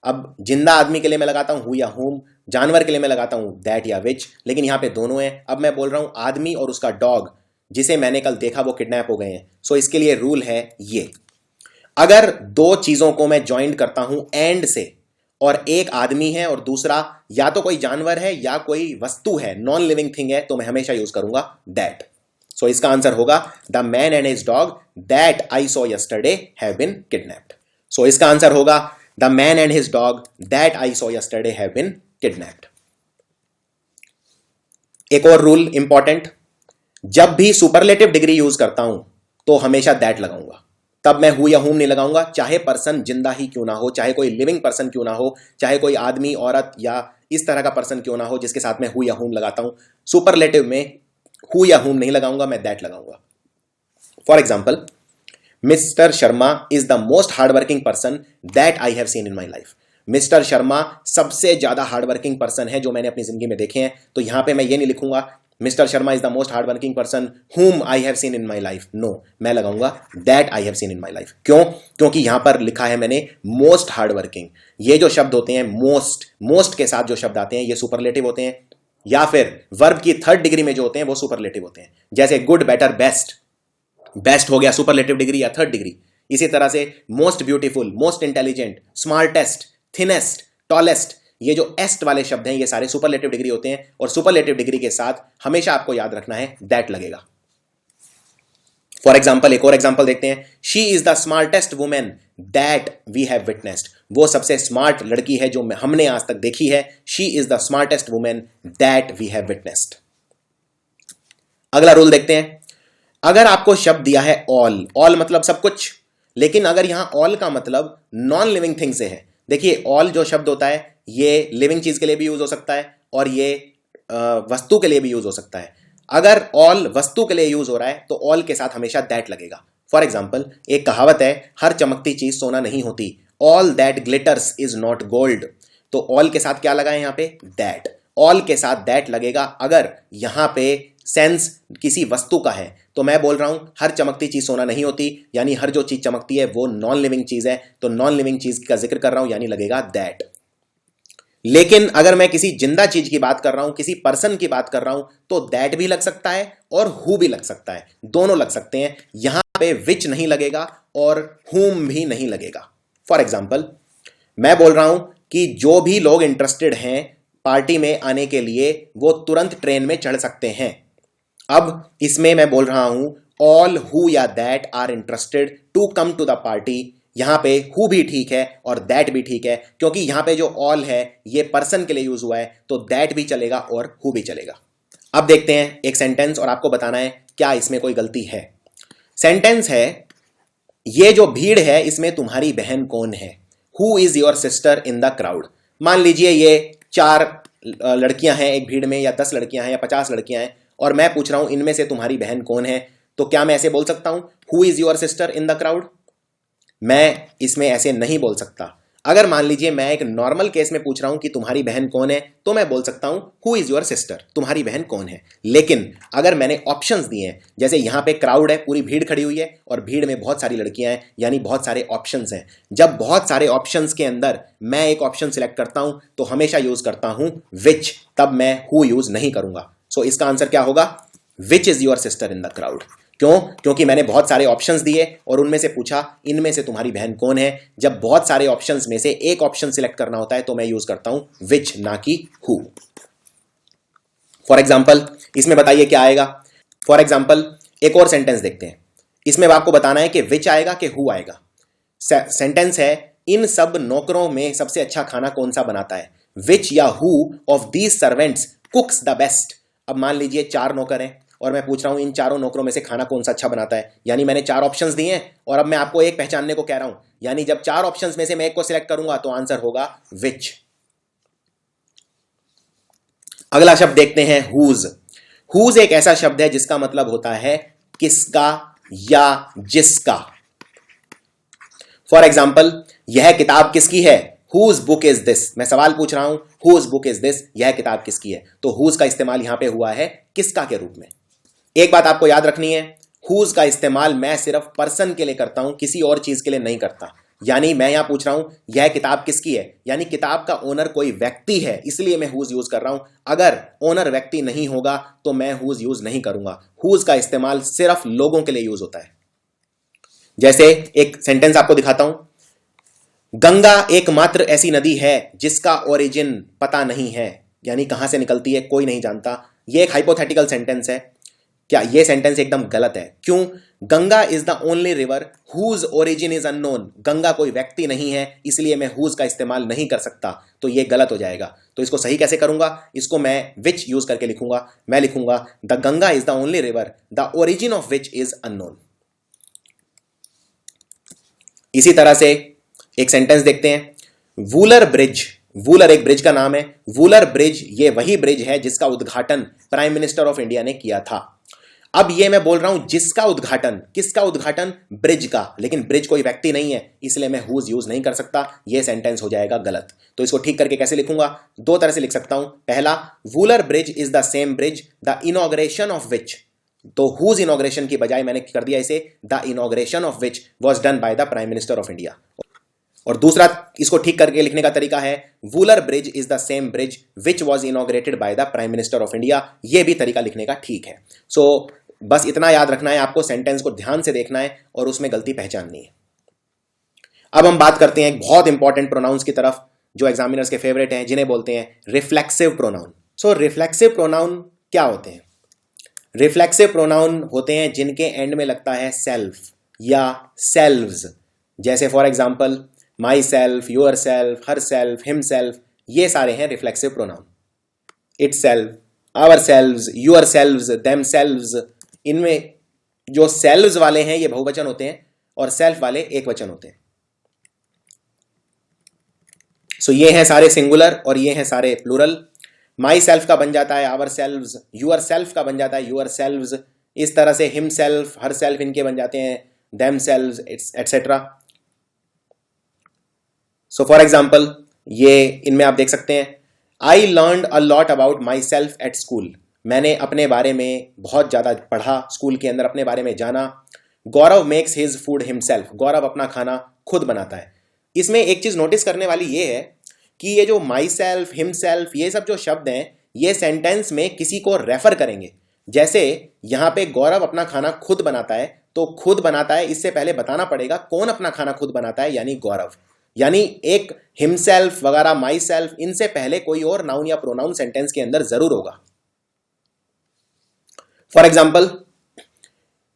अब जिंदा आदमी के लिए मैं लगाता हूं हु या हुम, जानवर के लिए मैं लगाता हूं दैट या विच, लेकिन यहां पे दोनों हैं। अब मैं बोल रहा हूं आदमी और उसका डॉग जिसे मैंने कल देखा वो किडनैप हो गए हैं। सो इसके लिए रूल है ये, अगर दो चीजों को मैं ज्वाइंट करता हूं एंड से, और एक आदमी है और दूसरा या तो कोई जानवर है या कोई वस्तु है, नॉन लिविंग थिंग है, तो मैं हमेशा यूज करूंगा दैट। सो इसका आंसर होगा the man and his dog that I saw yesterday have been kidnapped. So इसका आंसर होगा the man and his dog that I saw yesterday have been kidnapped. एक और रूल इंपॉर्टेंट, जब भी सुपरलेटिव डिग्री यूज करता हूं तो हमेशा दैट लगाऊंगा, तब मैं हु या हुम नहीं लगाऊंगा, चाहे पर्सन जिंदा ही क्यों ना हो, चाहे कोई लिविंग पर्सन क्यों ना हो, चाहे कोई आदमी औरत या इस तरह का पर्सन क्यों ना हो जिसके साथ मैं हु या हुम लगाता हूं। सुपरलेटिव में हु या हुम नहीं लगाऊंगा, मैं दैट लगाऊंगा। For example, mister Sharma is the most hardworking person that I have seen in my life. Mister Sharma सबसे ज्यादा हार्डवर्किंग पर्सन है जो मैंने अपनी जिंदगी में देखे हैं। तो यहां पे मैं ये नहीं लिखूंगा mister Sharma is the most hardworking person whom I have seen in my life, no, मैं लगाऊंगा that I have seen in my life. क्यों, क्योंकि यहां पर लिखा है मैंने मोस्ट हार्डवर्किंग। ये जो शब्द होते हैं मोस्ट के साथ जो शब्द आते हैं ये सुपरलेटिव होते हैं, या फिर वर्ब की थर्ड डिग्री में जो होते हैं वो सुपरलेटिव होते हैं। जैसे गुड, बेटर, बेस्ट, बेस्ट हो गया सुपरलेटिव डिग्री या थर्ड डिग्री। इसी तरह से most beautiful, most intelligent, smartest, thinnest, tallest, ये जो एस्ट वाले शब्द हैं ये सारे सुपरलेटिव डिग्री होते हैं, और सुपरलेटिव डिग्री के साथ हमेशा आपको याद रखना है दैट लगेगा। फॉर एग्जाम्पल एक और एग्जाम्पल देखते हैं। She is the smartest women that we have witnessed. वो सबसे स्मार्ट लड़की है जो हमने आज तक देखी है। She is the smartest women that we have witnessed. अगला रूल देखते हैं। अगर आपको शब्द दिया है ऑल, ऑल मतलब सब कुछ, लेकिन अगर यहां ऑल का मतलब नॉन लिविंग थिंग से है, देखिए ऑल जो शब्द होता है ये लिविंग चीज के लिए भी यूज हो सकता है और ये वस्तु के लिए भी यूज हो सकता है। अगर ऑल वस्तु के लिए यूज हो रहा है तो ऑल के साथ हमेशा दैट लगेगा। फॉर एग्जाम्पल एक कहावत है, हर चमकती चीज सोना नहीं होती, all that glitters is not gold. तो ऑल के साथ क्या लगा है यहां पे? दैट। ऑल के साथ दैट लगेगा अगर यहां पे सेंस किसी वस्तु का है। तो मैं बोल रहा हूं हर चमकती चीज सोना नहीं होती, यानी हर जो चीज चमकती है वो नॉन लिविंग चीज है, तो नॉन लिविंग चीज का जिक्र कर रहा हूं यानी लगेगा दैट। लेकिन अगर मैं किसी जिंदा चीज की बात कर रहा हूं, किसी पर्सन की बात कर रहा हूं, तो दैट भी लग सकता है और हु भी लग सकता है, दोनों लग सकते हैं। यहां पे विच नहीं लगेगा और हुम भी नहीं लगेगा। फॉर एग्जाम्पल मैं बोल रहा हूं कि जो भी लोग इंटरेस्टेड हैं पार्टी में आने के लिए वो तुरंत ट्रेन में चढ़ सकते हैं। अब इसमें मैं बोल रहा हूं ऑल हु या that are interested to come to the party. यहां पे हु भी ठीक है और दैट भी ठीक है, क्योंकि यहां पे जो ऑल है ये पर्सन के लिए यूज हुआ है, तो दैट भी चलेगा और हु भी चलेगा। अब देखते हैं एक सेंटेंस और आपको बताना है क्या इसमें कोई गलती है। सेंटेंस है, ये जो भीड़ है इसमें तुम्हारी बहन कौन है? Who is your sister in the crowd. मान लीजिए ये 4 लड़कियां हैं एक भीड़ में, या 10 लड़कियां हैं या 50 लड़कियां हैं, और मैं पूछ रहा हूं इनमें से तुम्हारी बहन कौन है। तो क्या मैं ऐसे बोल सकता हूं who is your sister in the crowd? मैं इसमें ऐसे नहीं बोल सकता। अगर मान लीजिए मैं एक नॉर्मल केस में पूछ रहा हूं कि तुम्हारी बहन कौन है, तो मैं बोल सकता हूं हु इज योर सिस्टर, तुम्हारी बहन कौन है। लेकिन अगर मैंने ऑप्शंस दिए हैं, जैसे यहां पे क्राउड है, पूरी भीड़ खड़ी हुई है और भीड़ में बहुत सारी लड़कियां हैं, यानी बहुत सारे ऑप्शंस हैं। जब बहुत सारे ऑप्शंस के अंदर मैं एक ऑप्शन सिलेक्ट करता हूं तो हमेशा यूज करता हूं विच, तब मैं हु यूज नहीं करूंगा। सो इसका आंसर क्या होगा? Which is your sister in the crowd. क्यों? क्योंकि मैंने बहुत सारे ऑप्शंस दिए और उनमें से पूछा इनमें से तुम्हारी बहन कौन है। जब बहुत सारे ऑप्शंस में से एक ऑप्शन सिलेक्ट करना होता है तो मैं यूज करता हूं विच, ना कि हु। फॉर एग्जाम्पल इसमें बताइए क्या आएगा। फॉर एग्जाम्पल एक और सेंटेंस देखते हैं। इसमें आपको बताना है कि विच आएगा कि हु आएगा। सेंटेंस है, इन सब नौकरों में सबसे अच्छा खाना कौन सा बनाता है? विच या who of these servants कुक्स the best. अब मान लीजिए 4 नौकर हैं और मैं पूछ रहा हूं इन चारों नौकरों में से खाना कौन सा अच्छा बनाता है, यानी मैंने 4 ऑप्शंस दिए हैं और अब मैं आपको एक पहचानने को कह रहा हूं, यानी जब 4 ऑप्शंस में से मैं एक को सिलेक्ट करूंगा तो आंसर होगा विच। अगला शब्द देखते हैं हुज। हुज एक ऐसा शब्द है जिसका मतलब होता है किसका या जिसका। फॉर एग्जाम्पल यह किताब किसकी है? Whose book is this. मैं सवाल पूछ रहा हूं हुज बुक इज दिस, यह किताब किसकी है? तो हुज का इस्तेमाल यहां पे हुआ है किसका के रूप में। एक बात आपको याद रखनी है, हुज का इस्तेमाल मैं सिर्फ पर्सन के लिए करता हूं, किसी और चीज के लिए नहीं करता। यानी मैं यहां पूछ रहा हूं यह किताब किसकी है, यानी किताब का ओनर कोई व्यक्ति है, इसलिए मैं हुज यूज कर रहा हूं। अगर ओनर व्यक्ति नहीं होगा तो मैं हुज यूज नहीं करूंगा। हुज का इस्तेमाल सिर्फ लोगों के लिए यूज होता है। जैसे एक सेंटेंस आपको दिखाता हूं, गंगा एकमात्र ऐसी नदी है जिसका ओरिजिन पता नहीं है, यानी कहां से निकलती है कोई नहीं जानता। यह एक हाइपोथेटिकल सेंटेंस है। क्या यह सेंटेंस एकदम गलत है? क्यों? Ganga is the only river whose origin is unknown. Ganga कोई व्यक्ति नहीं है, इसलिए मैं हुज का इस्तेमाल नहीं कर सकता, तो यह गलत हो जाएगा। तो इसको सही कैसे करूंगा? इसको मैं विच यूज करके लिखूंगा। मैं लिखूंगा the Ganga is the only river the origin of which is unknown. इसी तरह से एक सेंटेंस देखते हैं, वूलर ब्रिज। वूलर एक ब्रिज का नाम है। वूलर ब्रिज ये वही ब्रिज है जिसका उद्घाटन प्राइम मिनिस्टर ऑफ इंडिया ने किया था। अब ये मैं बोल रहा हूं जिसका उद्घाटन, किसका उद्घाटन? ब्रिज का। लेकिन ब्रिज कोई व्यक्ति नहीं है, इसलिए मैं हुज यूज नहीं कर सकता, यह सेंटेंस हो जाएगा गलत। तो इसको ठीक करके कैसे लिखूंगा? 2 तरह से लिख सकता हूं। पहला, Wular bridge is the same bridge the inauguration of which. तो हुज इनॉग्रेशन की बजाय मैंने कर दिया इसे the inauguration of which was done by the prime minister of India. और दूसरा इसको ठीक करके लिखने का तरीका है, Wular bridge is the same bridge which was inaugurated by the prime minister of India. यह भी तरीका लिखने का ठीक है। सो बस इतना याद रखना है आपको, सेंटेंस को ध्यान से देखना है और उसमें गलती पहचाननी है। अब हम बात करते हैं एक बहुत इंपॉर्टेंट प्रोनाउंस की तरफ, जो एग्जामिनर्स के फेवरेट हैं, जिन्हें बोलते हैं रिफ्लेक्सिव प्रोनाउन। सो रिफ्लेक्सिव प्रोनाउन क्या होते हैं? रिफ्लेक्सिव प्रोनाउन होते हैं जिनके एंड में लगता है सेल्फ या सेल्व्स, जैसे for example myself, yourself, herself, himself, ये सारे हैं reflexive pronoun. Itself, ourselves, yourselves, themselves, इनमें जो सेल्व्स वाले हैं ये बहुवचन होते हैं और सेल्फ वाले एक वचन होते हैं। सो ये हैं सारे सिंगुलर और ये हैं सारे प्लूरल। माई सेल्फ का बन जाता है आवर सेल्व्स, यूअर सेल्फ का बन जाता है यूअर सेल्व्स, इस तरह से हिम सेल्फ, हर सेल्फ इनके बन जाते हैं them selves etcetera. So for example ये इनमें आप देख सकते हैं, I learned a lot about my self at school, मैंने अपने बारे में बहुत ज़्यादा पढ़ा, स्कूल के अंदर अपने बारे में जाना। गौरव मेक्स हिज फूड हिमसेल्फ, गौरव अपना खाना खुद बनाता है। इसमें एक चीज़ नोटिस करने वाली ये है कि ये जो माई सेल्फ, हिमसेल्फ, ये सब जो शब्द हैं ये सेंटेंस में किसी को रेफर करेंगे। जैसे यहाँ पे गौरव अपना खाना खुद बनाता है, तो खुद बनाता है, इससे पहले बताना पड़ेगा कौन अपना खाना खुद बनाता है, यानी गौरव। यानी एक हिमसेल्फ वगैरह, माई सेल्फ, इनसे पहले कोई और नाउन या प्रोनाउन सेंटेंस के अंदर जरूर होगा। For example,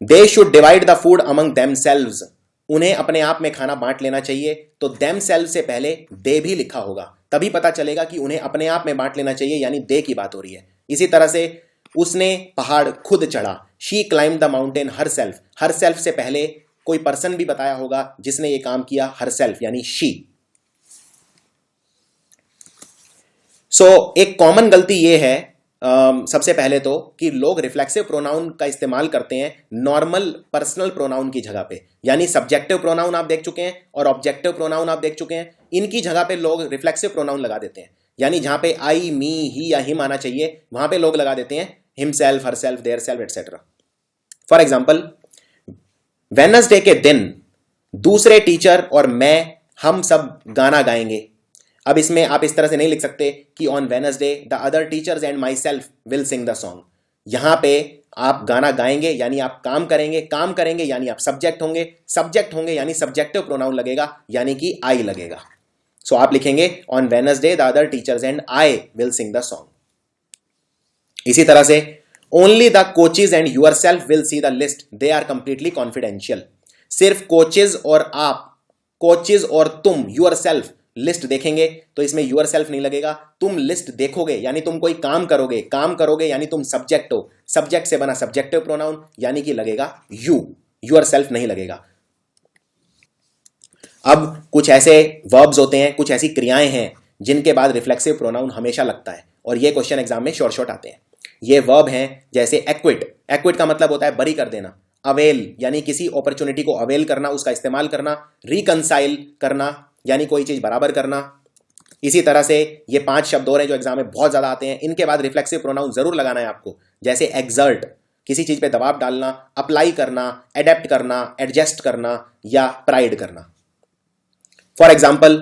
they should divide the food among them selves, उन्हें अपने आप में खाना बांट लेना चाहिए। तो देम सेल्व से पहले दे भी लिखा होगा, तभी पता चलेगा कि उन्हें अपने आप में बांट लेना चाहिए, यानी दे की बात हो रही है। इसी तरह से उसने पहाड़ खुद चढ़ा, she climb the mountain her self, her self से पहले कोई पर्सन भी बताया होगा जिसने ये काम किया, हर सेल्फ यानी शी। सो एक कॉमन गलती ये है सबसे पहले तो कि लोग रिफ्लेक्सिव प्रोनाउन का इस्तेमाल करते हैं नॉर्मल पर्सनल प्रोनाउन की जगह पे, यानी सब्जेक्टिव प्रोनाउन आप देख चुके हैं और ऑब्जेक्टिव प्रोनाउन आप देख चुके हैं, इनकी जगह पे लोग रिफ्लेक्सिव प्रोनाउन लगा देते हैं। यानी जहां पे आई, मी, ही या हिम आना चाहिए वहां पे लोग लगा देते हैं him self, her self, their self etcetera. For example, Wednesday के दिन दूसरे टीचर और मैं, हम सब गाना गाएंगे। अब इसमें आप इस तरह से नहीं लिख सकते कि on Wednesday the other teachers and my self will sing the song. यहां पे आप गाना गाएंगे यानी आप काम करेंगे, काम करेंगे यानी आप सब्जेक्ट होंगे, सब्जेक्ट होंगे यानी सब्जेक्टिव प्रोनाउन लगेगा, यानी कि आई लगेगा। सो आप लिखेंगे on Wednesday the other teachers and I will sing the song. इसी तरह से only the coaches and yourself will see the list, they are completely confidential. सिर्फ कोचेज और आप, कोचेज और तुम, यूर सेल्फ, लिस्ट देखेंगे तो इसमें यूर सेल्फ नहीं लगेगा, तुम लिस्ट देखोगे यानी तुम कोई काम करोगे, काम करोगे यानी तुम सब्जेक्ट हो, सब्जेक्ट से बना सब्जेक्टिव प्रोनाउन यानी कि लगेगा यू, यूर सेल्फ नहीं लगेगा। अब कुछ ऐसे वर्ब्स होते हैं, कुछ ऐसी क्रियाएं हैं जिनके बाद रिफ्लेक्सिव प्रोनाउन हमेशा लगता है और ये क्वेश्चन एग्जाम में शॉर्ट शॉर्ट आते हैं। ये वर्ब हैं जैसे एक्विट, एक्विट का मतलब होता है बरी कर देना, अवेल यानी किसी अपॉर्चुनिटी को अवेल करना, उसका इस्तेमाल करना, रिकंसाइल करना यानी कोई चीज बराबर करना। इसी तरह से ये 5 शब्द और हैं जो एग्जाम में बहुत ज्यादा आते हैं, इनके बाद रिफ्लेक्सिव प्रोनाउन जरूर लगाना है आपको, जैसे एक्सर्ट, किसी चीज पे दबाव डालना, अप्लाई करना, एडेप्ट करना, एडजस्ट करना या प्राइड करना। For example,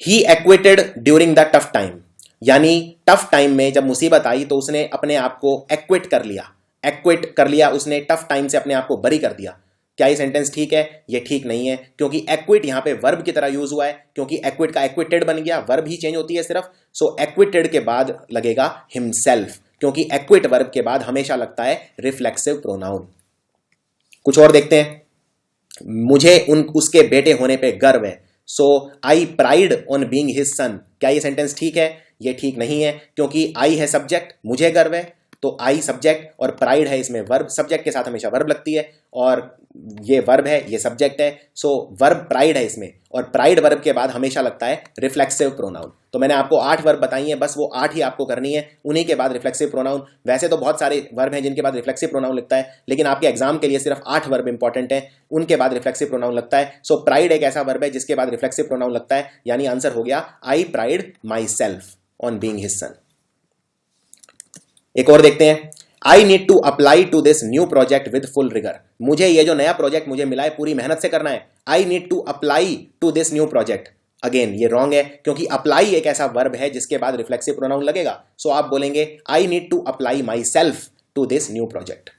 he acquitted during the tough time, यानी टफ टाइम में जब मुसीबत आई तो उसने अपने आप को एक्विट कर लिया, एक्विट कर लिया उसने, टफ टाइम से अपने आप को बरी कर दिया। क्या ये सेंटेंस ठीक है? ये ठीक नहीं है, क्योंकि एक्विट यहां पे वर्ब की तरह यूज हुआ है, क्योंकि एक्विट का एक्विटेड बन गया, वर्ब ही चेंज होती है सिर्फ। सो एक्विटेड के बाद लगेगा हिमसेल्फ, क्योंकि एक्विट वर्ब के बाद हमेशा लगता है रिफ्लेक्सिव प्रोनाउन। कुछ और देखते हैं, मुझे उसके बेटे होने पे गर्व है, so I pride on being his son. क्या ये सेंटेंस ठीक है? ये ठीक नहीं है, क्योंकि आई है सब्जेक्ट, मुझे गर्व है, तो आई सब्जेक्ट और प्राइड है इसमें वर्ब, सब्जेक्ट के साथ हमेशा वर्ब लगती है और ये वर्ब है, ये सब्जेक्ट है। सो वर्ब प्राइड है इसमें, और प्राइड वर्ब के बाद हमेशा लगता है रिफ्लेक्सिव प्रोनाउन। तो मैंने आपको 8 वर्ब बताई हैं, बस वो 8 ही आपको करनी है, उन्हीं के बाद रिफ्लेक्सिव प्रोनाउन। वैसे तो बहुत सारे वर्ब हैं जिनके बाद रिफ्लेक्सिव प्रोनाउन लगता है, लेकिन आपके एग्जाम के लिए सिर्फ 8 वर्ब इंपॉर्टेंट है, उनके बाद रिफ्लेक्सिव प्रोनाउन लगता है। सो प्राइड एक ऐसा वर्ब है जिसके बाद रिफ्लेक्सिव प्रोनाउन लगता है, यानी आंसर हो गया I pride myself on being his son. एक और देखते हैं, I need to apply to this new project with full rigour, मुझे ये जो नया प्रोजेक्ट मुझे मिला है पूरी मेहनत से करना है। I need to apply to this new project, again ये रॉन्ग है, क्योंकि अप्लाई एक ऐसा वर्ब है जिसके बाद रिफ्लेक्सिव प्रोनाउन लगेगा। सो आप बोलेंगे I need to apply myself to this new project.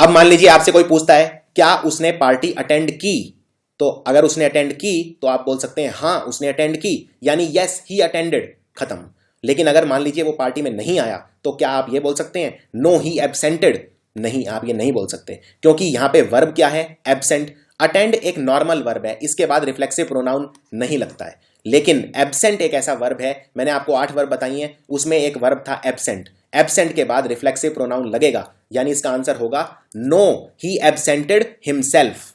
अब मान लीजिए आपसे कोई पूछता है क्या उसने पार्टी अटेंड की, तो अगर उसने अटेंड की तो आप बोल सकते हैं हाँ उसने अटेंड की, यानी यस ही अटेंडेड, खत्म। लेकिन अगर मान लीजिए वो पार्टी में नहीं आया तो क्या आप ये बोल सकते हैं नो ही एब्सेंटेड? नहीं, आप ये नहीं बोल सकते, क्योंकि यहां पे वर्ब क्या है? एब्सेंट। अटेंड एक नॉर्मल वर्ब है, इसके बाद रिफ्लेक्सिव प्रोनाउन नहीं लगता है। लेकिन एब्सेंट एक ऐसा वर्ब है, मैंने आपको 8 वर्ब बताई हैं, उसमें एक वर्ब था एब्सेंट। एब्सेंट के बाद रिफ्लेक्सिव प्रोनाउन लगेगा, यानी इसका आंसर होगा नो ही एब्सेंटेड हिमसेल्फ।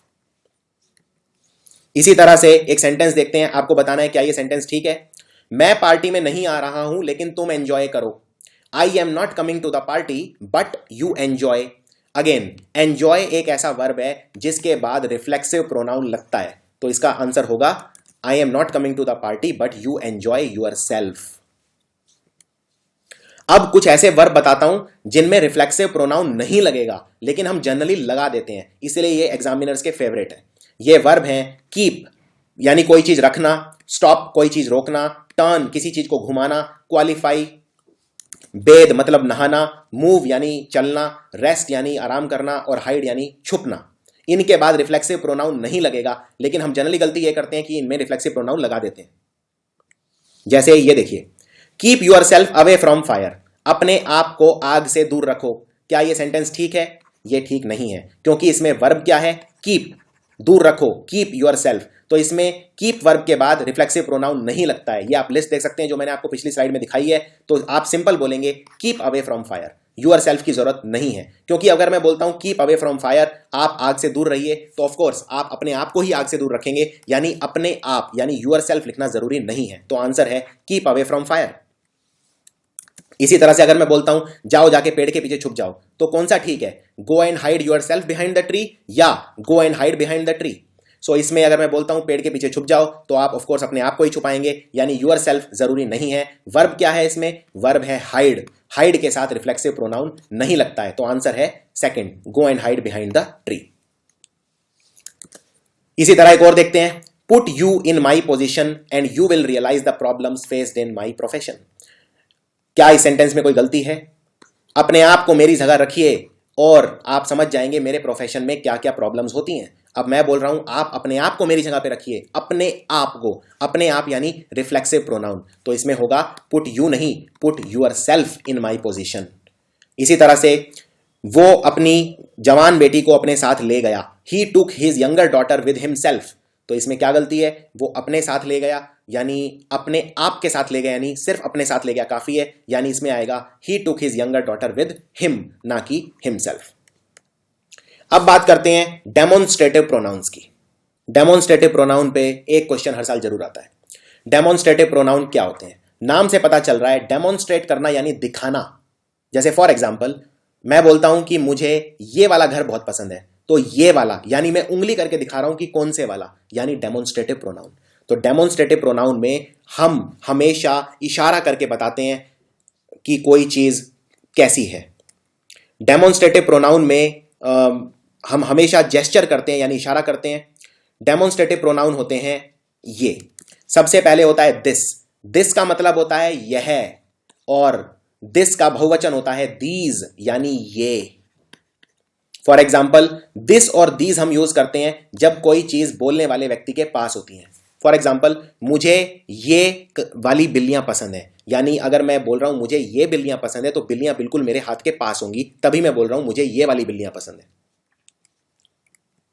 इसी तरह से एक सेंटेंस देखते हैं, आपको बताना है क्या ये सेंटेंस ठीक है। मैं पार्टी में नहीं आ रहा हूं लेकिन तुम एंजॉय करो। I am not coming to the party but you enjoy. Again enjoy एक ऐसा वर्ब है जिसके बाद रिफ्लेक्सिव प्रोनाउन लगता है, तो इसका आंसर होगा I am not coming to the party but you enjoy yourself. अब कुछ ऐसे वर्ब बताता हूं जिनमें रिफ्लेक्सिव प्रोनाउन नहीं लगेगा, लेकिन हम जनरली लगा देते हैं, इसलिए ये एग्जामिनर्स के फेवरेट है। ये वर्ब हैं कीप यानी कोई चीज रखना, स्टॉप कोई चीज रोकना, टर्न किसी चीज को घुमाना, क्वालिफाई बेद मतलब नहाना, मूव यानी चलना, रेस्ट यानी आराम करना, और हाइड यानी छुपना। इनके बाद रिफ्लेक्सिव प्रोनाउन नहीं लगेगा, लेकिन हम जनरली गलती ये करते हैं कि इनमें रिफ्लेक्सिव प्रोनाउन लगा देते हैं। जैसे ये देखिए, keep yourself away from fire, अपने आप को आग से दूर रखो। क्या ये सेंटेंस ठीक है? ये ठीक नहीं है, क्योंकि इसमें वर्ब क्या है? कीप, दूर रखो, कीप यूर सेल्फ। तो इसमें कीप वर्ब के बाद रिफ्लेक्सिव प्रोनाउन नहीं लगता है। ये आप लिस्ट देख सकते हैं जो मैंने आपको पिछली स्लाइड में दिखाई है। तो आप सिंपल बोलेंगे keep away from fire, yourself की जरूरत नहीं है, क्योंकि अगर मैं बोलता हूं कीप अवे फ्रॉम फायर, आप आग से दूर रहिए, तो ऑफकोर्स आप अपने आप को ही आग से दूर रखेंगे, यानी अपने आप यानी यूर सेल्फ लिखना जरूरी नहीं है। तो आंसर है कीप अवे फ्रॉम फायर। इसी तरह से अगर मैं बोलता हूं जाओ जाके पेड़ के पीछे छुप जाओ, तो कौन सा ठीक है? Go and hide yourself behind the tree या go and hide behind the tree? So इसमें अगर मैं बोलता हूं पेड़ के पीछे छुप जाओ, तो आप ऑफ कोर्स अपने आप को ही छुपाएंगे, यानी यूर सेल्फ जरूरी नहीं है। वर्ब क्या है इसमें? वर्ब है हाइड। हाइड के साथ रिफ्लेक्सिव प्रोनाउन नहीं लगता है, तो आंसर है second, go and hide behind the tree. इसी तरह एक और देखते हैं, put you in my position and you will realise the problems faced in my profession. क्या इस सेंटेंस में कोई गलती है? अपने आप को मेरी जगह रखिए और आप समझ जाएंगे मेरे प्रोफेशन में क्या क्या प्रॉब्लम्स होती हैं। अब मैं बोल रहा हूं आप अपने आप को मेरी जगह पे रखिए, अपने आप को, अपने आप यानी रिफ्लेक्सिव प्रोनाउन, तो इसमें होगा पुट यू नहीं, put yourself in my position. इसी तरह से वो अपनी जवान बेटी को अपने साथ ले गया, he took his younger daughter with himself. तो इसमें क्या गलती है? वो अपने साथ ले गया, यानी अपने आप के साथ ले गया, यानी सिर्फ अपने साथ ले गया काफी है, यानी इसमें आएगा he took his younger daughter with him, ना कि हिमसेल्फ। अब बात करते हैं डेमोन्स्ट्रेटिव प्रोनाउंस की। डेमोन्स्ट्रेटिव प्रोनाउन पे एक क्वेश्चन हर साल जरूर आता है। डेमोन्स्ट्रेटिव प्रोनाउन क्या होते हैं? नाम से पता चल रहा है, डेमोन्स्ट्रेट करना यानी दिखाना। जैसे फॉर एग्जाम्पल मैं बोलता हूं कि मुझे ये वाला घर बहुत पसंद है, तो ये वाला यानी मैं उंगली करके दिखा रहा हूं कि कौन से वाला, यानी डेमोन्स्ट्रेटिव प्रोनाउन। तो डेमोन्स्ट्रेटिव प्रोनाउन में हम हमेशा इशारा करके बताते हैं कि कोई चीज कैसी है। डेमोन्स्ट्रेटिव प्रोनाउन में हम हमेशा जेस्चर करते हैं यानी इशारा करते हैं। डेमोन्स्ट्रेटिव प्रोनाउन होते हैं ये। सबसे पहले होता है दिस। दिस का मतलब होता है यह, और दिस का बहुवचन होता है दीज यानी ये। फॉर एग्जाम्पल दिस और दीज हम यूज करते हैं जब कोई चीज बोलने वाले व्यक्ति के पास होती है। फॉर एग्जाम्पल मुझे ये वाली बिल्लियां पसंद है, यानी अगर मैं बोल रहा हूं मुझे ये बिल्लियां पसंद है, तो बिल्लियां बिल्कुल मेरे हाथ के पास होंगी, तभी मैं बोल रहा हूं मुझे ये वाली बिल्लियां पसंद है।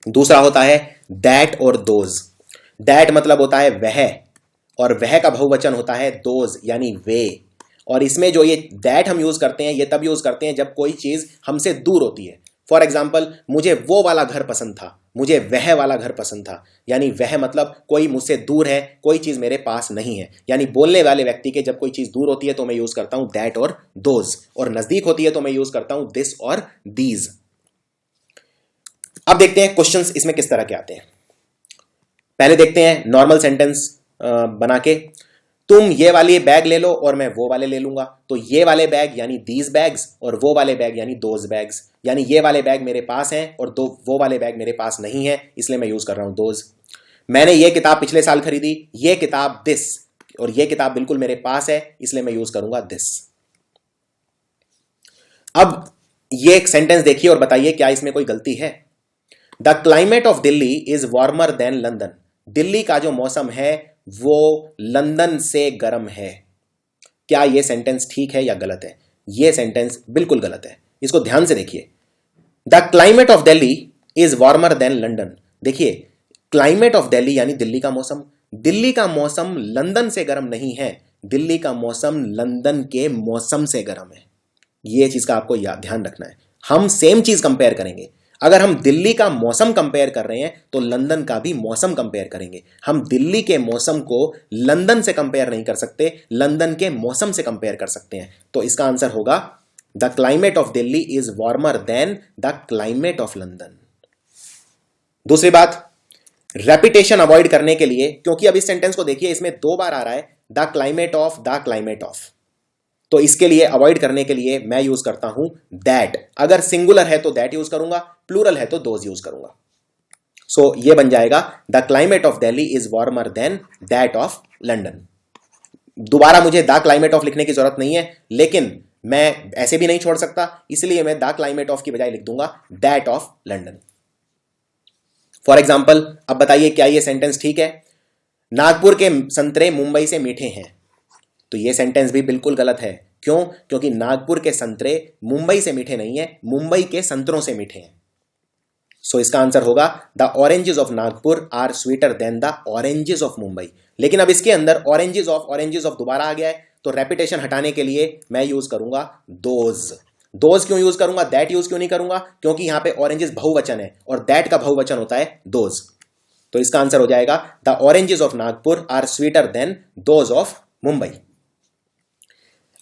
दूसरा होता है दैट और दोज। दैट मतलब होता है वह, और वह का बहुवचन होता है दोज यानी वे। और इसमें जो ये दैट हम यूज करते हैं, ये तब यूज करते हैं जब कोई चीज हमसे दूर होती है। फॉर एग्जाम्पल मुझे वो वाला घर पसंद था, मुझे वह वाला घर पसंद था, यानी वह मतलब कोई मुझसे दूर है, कोई चीज मेरे पास नहीं है। यानी बोलने वाले व्यक्ति के जब कोई चीज दूर होती है तो मैं यूज करता हूं दैट और दोज, और नजदीक होती है तो मैं यूज करता हूं दिस और दीज। अब देखते हैं क्वेश्चंस इसमें किस तरह के आते हैं। पहले देखते हैं नॉर्मल सेंटेंस बना के, तुम ये वाली बैग ले लो और मैं वो वाले ले लूंगा। तो ये वाले बैग यानी दीज बैग्स, और वो वाले बैग यानी दोज बैग्स, यानी ये वाले बैग मेरे पास हैं और वो वाले बैग मेरे पास नहीं है, इसलिए मैं यूज कर रहा हूं दोज। मैंने ये किताब पिछले साल खरीदी, ये किताब दिस, और ये किताब बिल्कुल मेरे पास है, इसलिए मैं यूज करूंगा दिस। अब ये एक सेंटेंस देखिए और बताइए क्या इसमें कोई गलती है। The climate of Delhi is warmer than London. Delhi का जो मौसम है वो लंदन से गर्म है। क्या यह सेंटेंस ठीक है या गलत है? यह सेंटेंस बिल्कुल गलत है, इसको ध्यान से देखिए। The climate of Delhi is warmer than London. देखिए, क्लाइमेट ऑफ दिल्ली यानी दिल्ली का मौसम, दिल्ली का मौसम लंदन से गर्म नहीं है, दिल्ली का मौसम लंदन के मौसम से गर्म है। यह चीज का आपको ध्यान रखना है। हम सेम चीज कंपेयर करेंगे। अगर हम दिल्ली का मौसम कंपेयर कर रहे हैं तो लंदन का भी मौसम कंपेयर करेंगे। हम दिल्ली के मौसम को लंदन से कंपेयर नहीं कर सकते, लंदन के मौसम से कंपेयर कर सकते हैं। तो इसका आंसर होगा the climate of Delhi is warmer than the climate of London. दूसरी बात, रेपिटेशन अवॉइड करने के लिए, क्योंकि अब इस सेंटेंस को देखिए, इसमें 2 बार आ रहा है the climate of, the climate of. तो इसके लिए अवॉइड करने के लिए मैं यूज करता हूं दैट। अगर सिंगुलर है तो दैट यूज करूंगा, प्लूरल है तो दोज यूज करूंगा। सो ये बन जाएगा the climate of Delhi is warmer than that of London. दोबारा मुझे द क्लाइमेट ऑफ लिखने की जरूरत नहीं है, लेकिन मैं ऐसे भी नहीं छोड़ सकता, इसलिए मैं द क्लाइमेट ऑफ की बजाय लिख दूंगा that of London. For example, अब बताइए क्या यह सेंटेंस ठीक है? नागपुर के संतरे मुंबई से मीठे हैं। तो यह सेंटेंस भी बिल्कुल गलत है। क्यों? क्योंकि नागपुर के संतरे मुंबई से मीठे नहीं है, मुंबई के संतरों से मीठे हैं। सो इसका आंसर होगा the oranges of Nagpur are sweeter than the oranges of Mumbai. लेकिन अब इसके अंदर ऑरेंजेस ऑफ दोबारा आ गया है, तो रेपिटेशन हटाने के लिए मैं यूज करूंगा दोज। दोज क्यों यूज करूंगा, दैट यूज क्यों नहीं करूंगा? क्योंकि यहां पे ऑरेंजेस बहुवचन है और दैट का बहुवचन होता है दोज। तो इसका आंसर हो जाएगा the oranges of Nagpur are sweeter than those of Mumbai.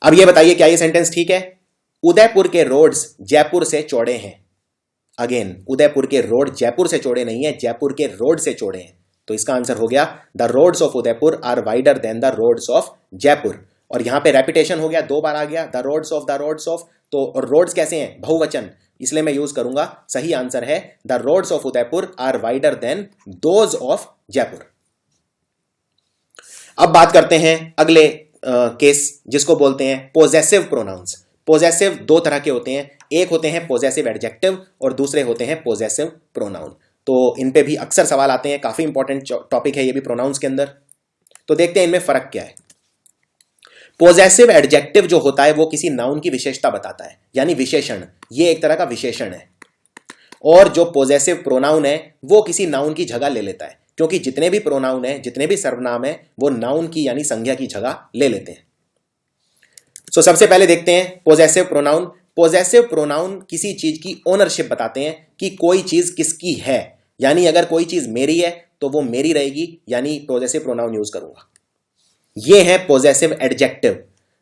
अब ये बताइए क्या ये सेंटेंस ठीक है? उदयपुर के रोड्स जयपुर से चौड़े हैं। अगेन, उदयपुर के रोड जयपुर से चौड़े नहीं है, जयपुर के रोड से चौड़े हैं। तो इसका आंसर हो गया the roads of Udaipur are wider than the roads of Jaipur. और यहां पे रेपिटेशन हो गया, 2 बार आ गया द रोड्स ऑफ। तो रोड्स कैसे हैं? बहुवचन, इसलिए मैं यूज करूंगा, सही आंसर है the roads of Udaipur are wider than those of Jaipur. अब बात करते हैं अगले केस, जिसको बोलते हैं पोजेसिव प्रोनाउंस। पोजेसिव 2 तरह के होते हैं, एक होते हैं पोजेसिव एडजेक्टिव और दूसरे होते हैं पोजेसिव प्रोनाउन। तो इन पे भी अक्सर सवाल आते हैं, काफी इंपॉर्टेंट टॉपिक है ये भी प्रोनाउंस के अंदर। तो देखते हैं इनमें फर्क क्या है। पोजेसिव एडजेक्टिव जो होता है वो किसी नाउन की विशेषता बताता है, यानी विशेषण, ये एक तरह का विशेषण है। और जो पोजेसिव प्रोनाउन है वो किसी नाउन की जगह ले लेता है, क्योंकि जितने भी प्रोनाउन है, जितने भी सर्वनाम है, वो नाउन की यानी संज्ञा की जगह ले लेते हैं। सो सबसे पहले देखते हैं पोजेसिव प्रोनाउन। पोजेसिव प्रोनाउन किसी चीज की ओनरशिप बताते हैं कि कोई चीज किसकी है, यानी अगर कोई चीज मेरी है तो वो मेरी रहेगी, यानी पोजेसिव प्रोनाउन यूज करूंगा। ये है पोजेसिव एडजेक्टिव,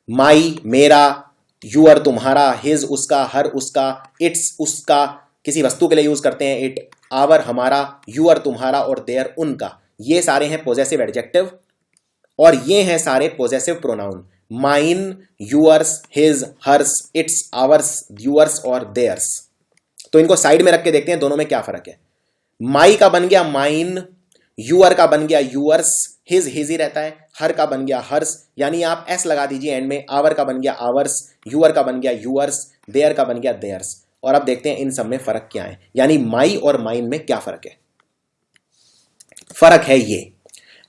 माई मेरा, यूअर तुम्हारा, हिज उसका, हर उसका, इट्स उसका, किसी वस्तु के लिए यूज करते हैं इट, आवर हमारा, यूअर तुम्हारा और देयर उनका। ये सारे हैं पोजेसिव एडजेक्टिव और ये हैं सारे possessive pronoun, mine, yours, his, hers, its, ours, yours और देयर्स। तो इनको साइड में रख के देखते हैं दोनों में क्या फर्क है। माई का बन गया माइन, यूअर का बन गया यूअर्स, हिज ही रहता है, हर का बन गया हर्स, यानी आप एस लगा दीजिए एंड में, आवर का बन गया आवर्स, यूअर का बन गया यूअर्स, देयर का बन गया देयर्स। और अब देखते हैं इन सब में फर्क क्या है, यानी माई और माइन में क्या फर्क है। फर्क है ये,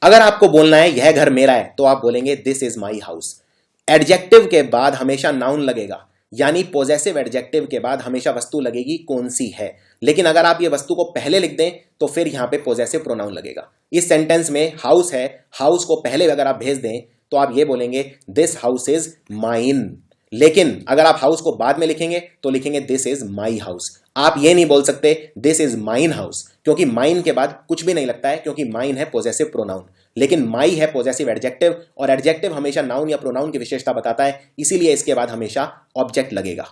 अगर आपको बोलना है यह घर मेरा है तो आप बोलेंगे this is my house. Adjective के बाद हमेशा नाउन लगेगा, यानी पोजेसिव एडजेक्टिव के बाद हमेशा वस्तु लगेगी कौन सी है। लेकिन अगर आप ये वस्तु को पहले लिख दें तो फिर यहां पे पोजेसिव प्रोनाउन लगेगा। इस सेंटेंस में हाउस है, हाउस को पहले अगर आप भेज दें तो आप ये बोलेंगे दिस हाउस इज माइन। लेकिन अगर आप हाउस को बाद में लिखेंगे तो लिखेंगे दिस इज माई हाउस। आप ये नहीं बोल सकते दिस इज माइन हाउस, क्योंकि माइन के बाद कुछ भी नहीं लगता है, क्योंकि माइन है पोजेसिव प्रोनाउन, लेकिन माई है पोजेसिव एडजेक्टिव, और एडजेक्टिव हमेशा नाउन या प्रोनाउन की विशेषता बताता है, इसीलिए इसके बाद हमेशा ऑब्जेक्ट लगेगा।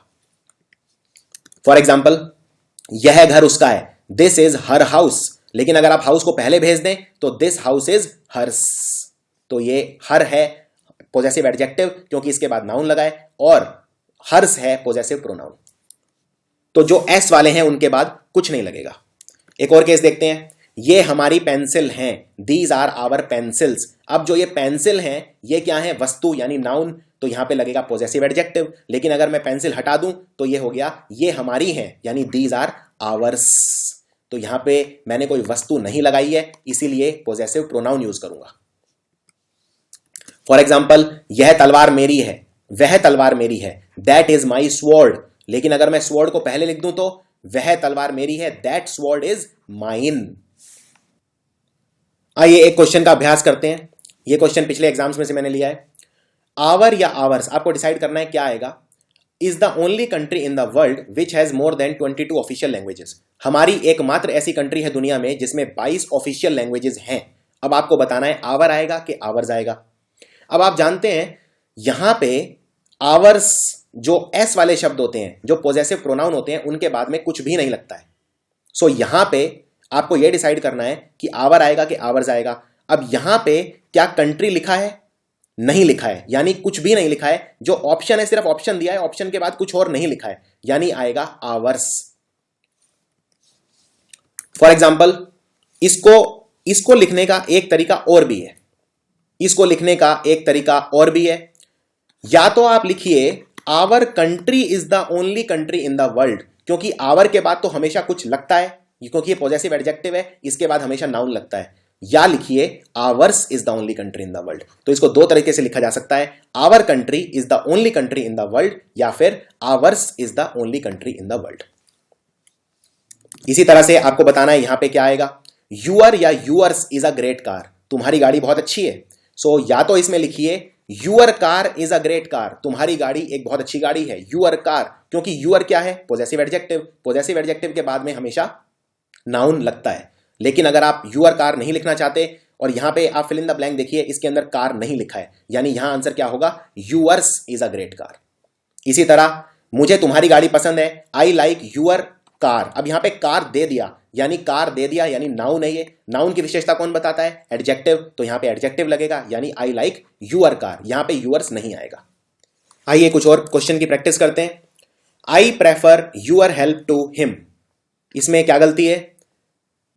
फॉर एग्जाम्पल, यह घर उसका है, दिस इज हर हाउस। लेकिन अगर आप हाउस को पहले भेज दें तो दिस हाउस इज हर्स। तो ये हर है पोजेसिव एडजेक्टिव क्योंकि इसके बाद नाउन लगा है, और हर्स है पोजेसिव प्रोनाउन। तो जो एस वाले हैं उनके बाद कुछ नहीं लगेगा। एक और केस देखते हैं, ये हमारी पेंसिल हैं, दीज आर आवर पेंसिल्स। अब जो ये पेंसिल हैं ये क्या है, वस्तु यानी नाउन, तो यहां पे लगेगा पोजेसिव एडजेक्टिव। लेकिन अगर मैं पेंसिल हटा दूं तो ये हो गया ये हमारी हैं, यानी दीज आर आवर्स। तो यहां पे मैंने कोई वस्तु नहीं लगाई है, इसीलिए पॉजेसिव प्रोनाउन यूज करूंगा। फॉर एग्जाम्पल, यह तलवार मेरी है, वह तलवार मेरी है, दैट इज माई स्वॉर्ड। लेकिन अगर मैं स्वॉर्ड को पहले लिख दूं तो वह तलवार मेरी है, दैट स्वॉर्ड इज माइन। आइए एक क्वेश्चन का अभ्यास करते हैं। ये क्वेश्चन पिछले एग्जाम्स में से मैंने लिया है। आवर या आवर्स, आपको डिसाइड करना है क्या आएगा। Is the only country in the world which has more than 22 official languages. हमारी एकमात्र ऐसी कंट्री है दुनिया में जिसमें 22 ऑफिशियल लैंग्वेजेस हैं। अब आपको बताना है आवर आएगा कि आवर्स आएगा। अब आप जानते हैं यहां पे आवर्स जो एस वाले शब्द होते हैं, जो पॉजेसिव प्रोनाउन होते हैं, उनके बाद में कुछ भी नहीं लगता है। सो यहां पे आपको यह डिसाइड करना है कि आवर आएगा कि आवर्स आएगा। अब यहां पे क्या कंट्री लिखा है? नहीं लिखा है, यानी कुछ भी नहीं लिखा है। जो ऑप्शन है सिर्फ ऑप्शन दिया है, ऑप्शन के बाद कुछ और नहीं लिखा है, यानी आएगा आवर्स। फॉर एग्जाम्पल, इसको लिखने का एक तरीका और भी है। इसको लिखने का एक तरीका और भी है। या तो आप लिखिए our country is the only country in the world, क्योंकि आवर के बाद तो हमेशा कुछ लगता है, क्योंकि ये पॉजेसिव एडजेक्टिव है, इसके बाद हमेशा नाउन लगता है। या लिखिए ours is the only country in the world. तो इसको दो तरीके से लिखा जा सकता है, our country is the only country in the world, या फिर ours is the only country in the world. इसी तरह से आपको बताना है यहां पे क्या आएगा। यूअर या yours is a great car, तुम्हारी गाड़ी बहुत अच्छी है। सो या तो इसमें लिखिए your car is a great car, तुम्हारी गाड़ी एक बहुत अच्छी गाड़ी है, यूअर कार, क्योंकि यूअर क्या है? Possessive adjective. पॉजेसिव एडजेक्टिव के बाद में हमेशा नाउन लगता है। लेकिन अगर आप यूअर कार नहीं लिखना चाहते और यहां पे आप फिल इन द ब्लैंक देखिए, इसके अंदर कार नहीं लिखा है, यानी यहां आंसर क्या होगा? Yours is a great car. इसी तरह मुझे तुम्हारी गाड़ी पसंद है, आई लाइक यूअर कार। अब यहां पे कार दे दिया, यानी कार दे दिया यानी नाउन है। ये नाउन की विशेषता कौन बताता है? एडजेक्टिव। तो यहां पे एडजेक्टिव लगेगा, यानी आई लाइक यूअर कार। यहां पे यूअर्स नहीं आएगा। आइए कुछ और क्वेश्चन की प्रैक्टिस करते हैं। I prefer your help to him, इसमें क्या गलती है?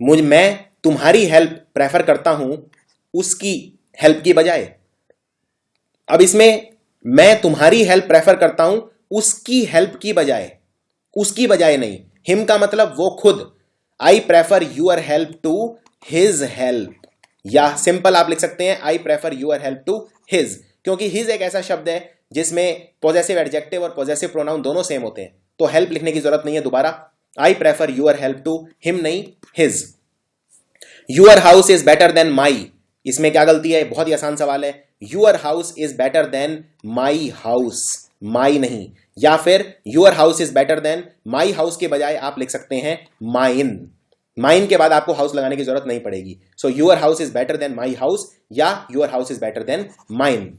मैं तुम्हारी हेल्प प्रेफर करता हूं उसकी हेल्प की बजाय। अब इसमें मैं तुम्हारी हेल्प प्रेफर करता हूं उसकी हेल्प की बजाय, उसकी बजाय नहीं। हिम का मतलब वो खुद। I prefer your help to his help, या सिंपल आप लिख सकते हैं I prefer your help to his, क्योंकि हिज एक ऐसा शब्द है जिसमें पॉजेसिव एडजेक्टिव और पॉजेसिव प्रोनाउन दोनों सेम होते हैं, तो हेल्प लिखने की जरूरत नहीं है दोबारा। I prefer your help to him नहीं, his. Your house is better than my, इसमें क्या गलती है? बहुत ही आसान सवाल है। Your house is better than my house, my नहीं। या फिर your house is better than my house के बजाय आप लिख सकते हैं माइन। माइन के बाद आपको हाउस लगाने की जरूरत नहीं पड़ेगी। So your house is better than my house, या your house is better than mine.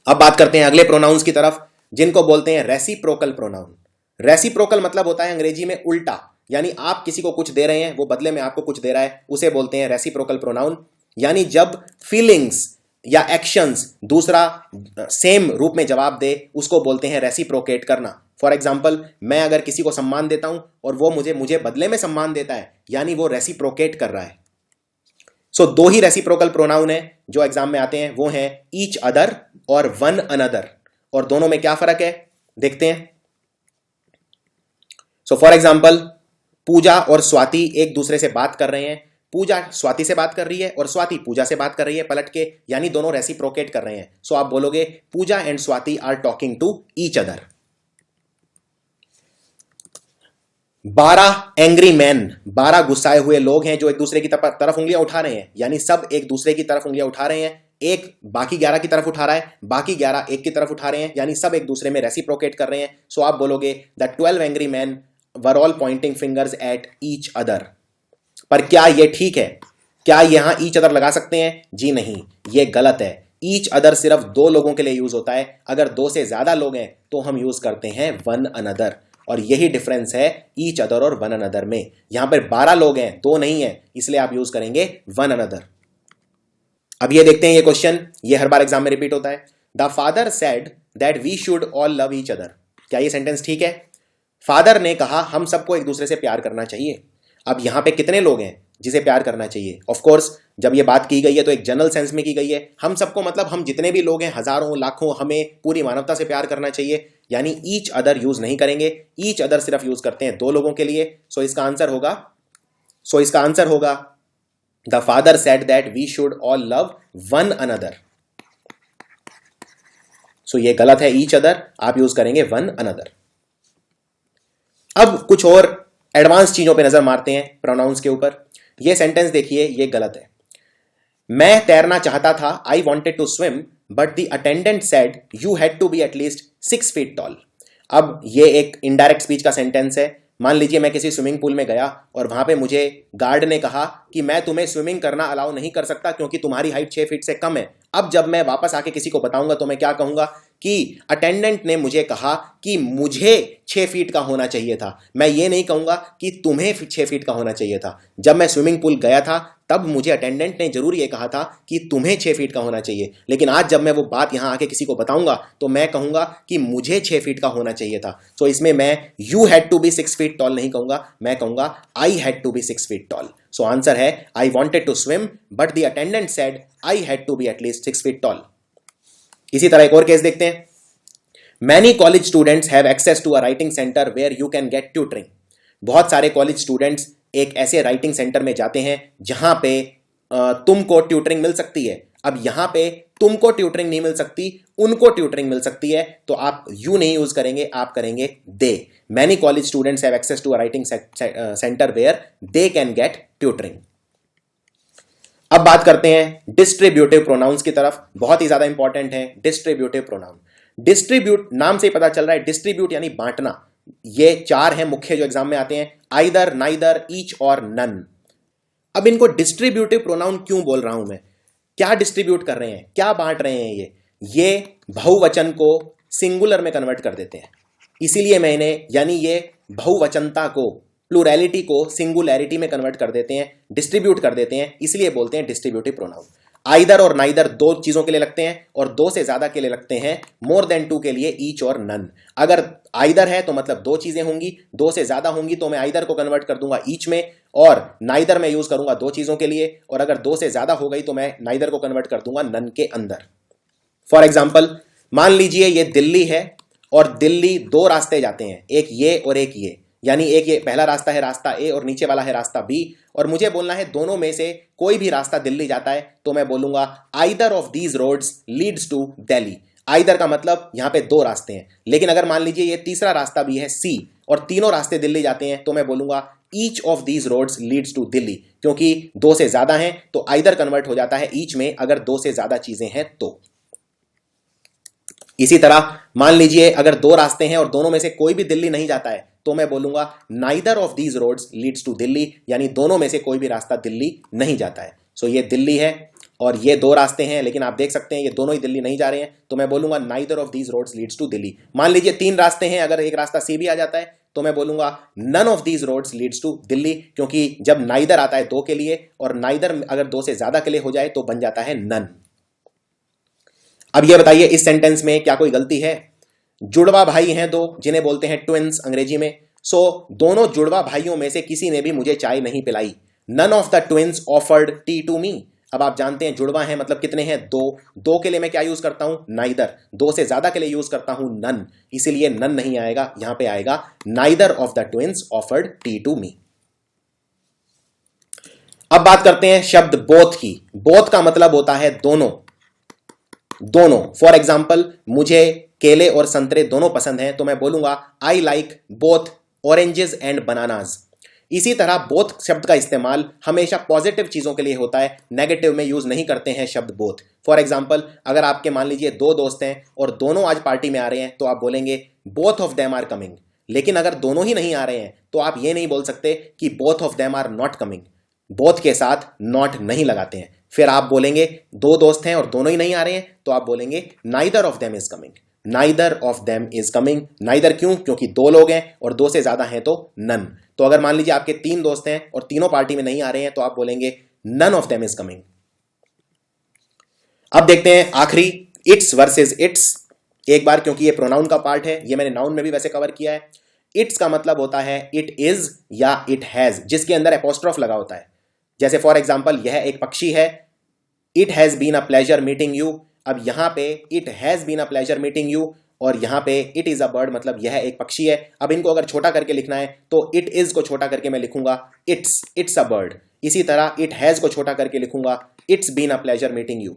अब बात करते हैं अगले प्रोनाउंस की तरफ, जिनको बोलते हैं रेसिप्रोकल प्रोनाउन। रेसिप्रोकल मतलब होता है अंग्रेजी में उल्टा, यानी आप किसी को कुछ दे रहे हैं, वो बदले में आपको कुछ दे रहा है, उसे बोलते हैं रेसिप्रोकल प्रोनाउन। यानी जब फीलिंग्स या एक्शंस दूसरा सेम रूप में जवाब दे, उसको बोलते हैं रेसिप्रोकेट करना। फॉर एग्जाम्पल, मैं अगर किसी को सम्मान देता हूं और वो मुझे बदले में सम्मान देता है, यानी वो रेसिप्रोकेट कर रहा है। सो दो ही रेसिप्रोकल प्रोनाउन है जो एग्जाम में आते हैं, वो हैं ईच अदर और वन अनदर। और दोनों में क्या फर्क है देखते हैं। सो फॉर एग्जाम्पल, पूजा और स्वाति एक दूसरे से बात कर रहे हैं। पूजा स्वाति से बात कर रही है और स्वाति पूजा से बात कर रही है पलट के, यानी दोनों रेसिप्रोकेट कर रहे हैं। सो आप बोलोगे Puja and Swati are talking to each other. 12 angry man, 12 गुस्साए हुए लोग हैं जो एक दूसरे की तरफ उंगलियां उठा रहे हैं, यानी सब एक दूसरे की तरफ उंगलियां उठा रहे हैं। एक बाकी 11 की तरफ उठा रहा है, बाकी 11 एक की तरफ उठा रहे हैं, यानी सब एक दूसरे में रेसिप्रोकेट कर रहे हैं। सो आप बोलोगे the 12 angry man were all Poynting fingers at each other. पर क्या यह ठीक है? क्या यहां ईच अदर लगा सकते हैं? जी नहीं, यह गलत है। ईच अदर सिर्फ 2 लोगों के लिए यूज होता है। अगर 2 से ज्यादा लोग हैं तो हम यूज करते हैं वन अनदर, और यही डिफरेंस है ईच अदर और वन अनदर में। यहां पर 12 लोग हैं, 2 नहीं है, इसलिए आप यूज करेंगे वन अनदर। अब ये देखते हैं ये क्वेश्चन, ये हर बार एग्जाम में रिपीट होता है। The father said that we should all love each other. क्या ये सेंटेंस ठीक है? फादर ने कहा हम सबको एक दूसरे से प्यार करना चाहिए। अब यहां पे कितने लोग हैं जिसे प्यार करना चाहिए? ऑफ कोर्स जब ये बात की गई है तो एक जनरल सेंस में की गई है। हम सबको मतलब हम जितने भी लोग हैं, हजारों लाखों, हमें पूरी मानवता से प्यार करना चाहिए। यानी ईच अदर यूज नहीं करेंगे। ईच अदर सिर्फ यूज करते हैं दो लोगों के लिए। सो इसका आंसर होगा the father said that we should all love one another. So ये गलत है, ईच अदर आप यूज करेंगे वन अनदर। अब कुछ और एडवांस चीजों पे नजर मारते हैं प्रोनाउंस के ऊपर। ये सेंटेंस देखिए, ये गलत है। मैं तैरना चाहता था, I wanted to swim, but the attendant said you had to be at least 6 feet tall. अब ये एक इनडायरेक्ट स्पीच का सेंटेंस है। मान लीजिए मैं किसी स्विमिंग पूल में गया और वहां पे मुझे गार्ड ने कहा कि मैं तुम्हें स्विमिंग करना अलाउ नहीं कर सकता क्योंकि तुम्हारी हाइट 6 फीट से कम है। अब जब मैं वापस आके किसी को बताऊंगा तो मैं क्या कहूंगा कि अटेंडेंट ने मुझे कहा कि मुझे 6 फीट का होना चाहिए था। मैं ये नहीं कहूंगा कि तुम्हें 6 फीट का होना चाहिए था। जब मैं स्विमिंग पूल गया था तब मुझे अटेंडेंट ने जरूर ये कहा था कि तुम्हें 6 फीट का होना चाहिए, लेकिन आज जब मैं वो बात यहां आके किसी को बताऊंगा तो मैं कहूंगा कि मुझे 6 फीट का होना चाहिए था। तो इसमें मैं you had to be 6 feet tall नहीं कहूंगा, मैं कहूंगा I had to be 6 feet tall. So answer है I wanted to swim but the attendant said I had to be at least 6 feet tall. इसी तरह एक और केस देखते हैं। Many college students have access to a writing centre where you can get tutoring. बहुत सारे कॉलेज स्टूडेंट्स एक ऐसे राइटिंग सेंटर में जाते हैं जहां पे तुमको ट्यूटरिंग मिल सकती है। अब यहां पे तुमको ट्यूटरिंग नहीं मिल सकती, उनको ट्यूटरिंग मिल सकती है, तो आप यू नहीं यूज करेंगे, आप करेंगे they. Many college students have access to a writing centre where they can get tutoring. अब बात करते हैं डिस्ट्रीब्यूटिव प्रोनाउंस की तरफ। बहुत ही ज्यादा इंपॉर्टेंट है डिस्ट्रीब्यूटिव प्रोनाउन। डिस्ट्रीब्यूट नाम से ही पता चल रहा है, डिस्ट्रीब्यूट यानी बांटना। ये 4 हैं मुख्य जो एग्जाम में आते हैं, आइदर, नाइदर, ईच और नन। अब इनको डिस्ट्रीब्यूटिव प्रोनाउन क्यों बोल रहा हूं मैं? क्या डिस्ट्रीब्यूट कर रहे हैं, क्या बांट रहे हैं? ये बहुवचन को सिंगुलर में कन्वर्ट कर देते हैं। इसीलिए मैंने, यानी ये बहुवचनता को, प्लूरैलिटी को सिंगुलैरिटी में कन्वर्ट कर देते हैं, डिस्ट्रीब्यूट कर देते हैं, इसलिए बोलते हैं डिस्ट्रीब्यूटिव प्रोनाउन। आइदर और नाइदर 2 चीजों के लिए लगते हैं और 2 से ज्यादा के लिए लगते हैं मोर देन 2 के लिए ईच और नन। अगर आइदर है तो मतलब 2 चीजें होंगी, 2 से ज्यादा होंगी तो मैं आइदर को कन्वर्ट कर दूंगा ईच में, और नाइदर में यूज करूंगा 2 चीजों के लिए, और अगर 2 से ज्यादा हो गई तो मैं नाइदर को कन्वर्ट कर दूंगा नन के अंदर। फॉर एग्जाम्पल, मान लीजिए ये दिल्ली है और दिल्ली 2 रास्ते जाते हैं, एक ये और एक ये, यानी एक ये पहला रास्ता है रास्ता ए और नीचे वाला है रास्ता बी, और मुझे बोलना है दोनों में से कोई भी रास्ता दिल्ली जाता है, तो मैं बोलूंगा either of these roads leads to Delhi. Either का मतलब यहां पे 2 रास्ते हैं, लेकिन अगर मान लीजिए ये तीसरा रास्ता भी है सी और तीनों रास्ते दिल्ली जाते हैं, तो मैं बोलूंगा each of these roads leads to Delhi, क्योंकि 2 से ज्यादा हैं तो आइदर कन्वर्ट हो जाता है ईच में अगर 2 से ज्यादा चीजें हैं तो। इसी तरह मान लीजिए अगर 2 रास्ते हैं और दोनों में से कोई भी दिल्ली नहीं जाता है, तो मैं बोलूंगा neither of these roads leads to Delhi, यानी दोनों में से कोई भी रास्ता दिल्ली नहीं जाता है। सो ये दिल्ली है और ये 2 रास्ते हैं, लेकिन आप देख सकते हैं ये दोनों ही दिल्ली नहीं जा रहे हैं, तो मैं बोलूंगा neither of these roads leads to Delhi. मान लीजिए 3 रास्ते हैं, अगर एक रास्ता सी भी आ जाता है तो मैं बोलूंगा none of these roads leads to Delhi, क्योंकि जब नाइदर आता है 2 के लिए और नाइदर अगर 2 से ज्यादा के लिए हो जाए तो बन जाता है नन। अब ये बताइए इस सेंटेंस में क्या कोई गलती है? जुड़वा भाई हैं 2 जिन्हें बोलते हैं ट्विंस अंग्रेजी में। सो दोनों जुड़वा भाइयों में से किसी ने भी मुझे चाय नहीं पिलाई। None of the twins offered tea to me. अब आप जानते हैं जुड़वा हैं मतलब कितने हैं? 2 के लिए मैं क्या यूज करता हूं? नाइदर। 2 से ज्यादा के लिए यूज करता हूं नन, इसीलिए नन नहीं आएगा, यहां पे आएगा neither of the twins offered tea to me. अब बात करते हैं शब्द बोथ की। बोथ का मतलब होता है दोनों। फॉर एग्जाम्पल, मुझे केले और संतरे दोनों पसंद हैं, तो मैं बोलूंगा I like both oranges and bananas. इसी तरह बोथ शब्द का इस्तेमाल हमेशा पॉजिटिव चीजों के लिए होता है, नेगेटिव में यूज नहीं करते हैं शब्द बोथ। फॉर एग्जाम्पल, अगर आपके मान लीजिए 2 दोस्त हैं और दोनों आज पार्टी में आ रहे हैं, तो आप बोलेंगे both of them are coming. लेकिन अगर दोनों ही नहीं आ रहे हैं तो आप ये नहीं बोल सकते कि both of them are not coming. Both के साथ नॉट नहीं लगाते हैं। फिर आप बोलेंगे 2 दोस्त हैं और दोनों ही नहीं आ रहे हैं, तो आप बोलेंगे neither of them is coming. Neither of them is coming. Neither क्यों? क्योंकि 2 लोग हैं और 2 से ज्यादा हैं तो नन। तो अगर मान लीजिए आपके 3 दोस्त हैं और तीनों पार्टी में नहीं आ रहे हैं, तो आप बोलेंगे none of them is coming. अब देखते हैं आखिरी, इट्स वर्सेस इट्स। एक बार, क्योंकि ये प्रोनाउन का पार्ट है, ये मैंने नाउन में भी वैसे कवर किया है। इट्स का मतलब होता है इट इज या इट हैज, जिसके अंदर एपोस्ट्रोफ लगा होता है। जैसे फॉर एग्जाम्पल, यह एक पक्षी है, it has been a pleasure meeting you. अब यहां पे it has been a pleasure meeting you और यहाँ पे इट इज अ बर्ड मतलब यह एक पक्षी है। अब इनको अगर छोटा करके लिखना है तो इट इज को छोटा करके मैं लिखूंगा इट्स अ बर्ड। इसी तरह इट हैज को छोटा करके लिखूंगा it's been a pleasure meeting you.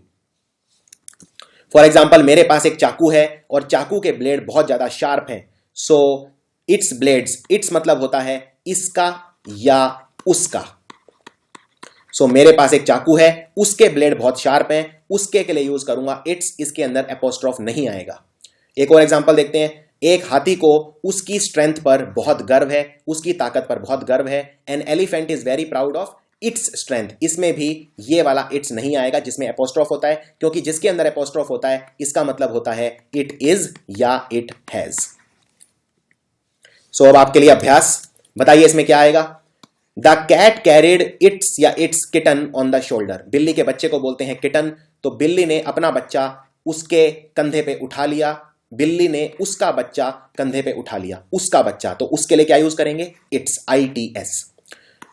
For example मेरे पास एक चाकू है और चाकू के ब्लेड बहुत ज्यादा शार्प हैं, सो इट्स ब्लेड्स, इट्स मतलब होता है इसका या उसका। सो मेरे पास एक चाकू है, उसके ब्लेड बहुत शार्प हैं, उसके के लिए यूज करूंगा इट्स, इसके अंदर एपोस्ट्रोफ नहीं आएगा। एक और एग्जांपल देखते हैं। एक हाथी को उसकी स्ट्रेंथ पर बहुत गर्व है, उसकी ताकत पर बहुत गर्व है। An elephant is very proud of its strength, इसमें भी ये वाला इट्स नहीं आएगा जिसमें एपोस्ट्रोफ होता है, क्योंकि जिसके अंदर एपोस्ट्रोफ होता है इसका मतलब होता है इट इज या इट हैज। सो अब आपके लिए अभ्यास, बताइए इसमें क्या आएगा। द कैट कैरिड इट्स या it's kitten on the shoulder. बिल्ली के बच्चे को बोलते हैं किटन, तो बिल्ली ने अपना बच्चा उसके कंधे पे उठा लिया, बिल्ली ने उसका बच्चा कंधे पे उठा लिया, उसका बच्चा, तो उसके लिए क्या यूज करेंगे, इट्स, ITS।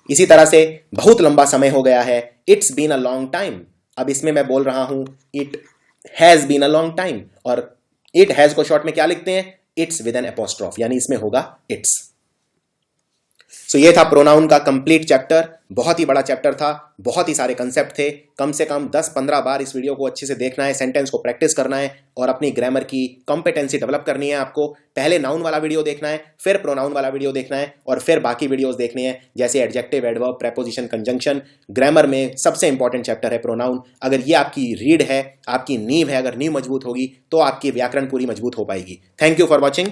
इसी तरह से बहुत लंबा समय हो गया है, it's been a long time. अब इसमें मैं बोल रहा हूं it has been a long time, और इट हैज को शॉर्ट में क्या लिखते हैं, इट्स विद एन एपोस्ट्रोफ, यानी इसमें होगा इट्स। सो ये था प्रोनाउन का कंप्लीट चैप्टर। बहुत ही बड़ा चैप्टर था, बहुत ही सारे कंसेप्ट थे। कम से कम 10-15 बार इस वीडियो को अच्छे से देखना है, सेंटेंस को प्रैक्टिस करना है और अपनी ग्रामर की कॉम्पिटेंसी डेवलप करनी है। आपको पहले नाउन वाला वीडियो देखना है, फिर प्रोनाउन वाला वीडियो देखना है और फिर बाकी वीडियोस देखने हैं, जैसे adjective, adverb, preposition, conjunction. Grammar में सबसे इंपॉर्टेंट चैप्टर है प्रोनाउन। अगर ये आपकी रीढ़ है, आपकी नींव है, अगर नींव मजबूत होगी तो आपकी व्याकरण पूरी मजबूत हो पाएगी। Thank you for watching.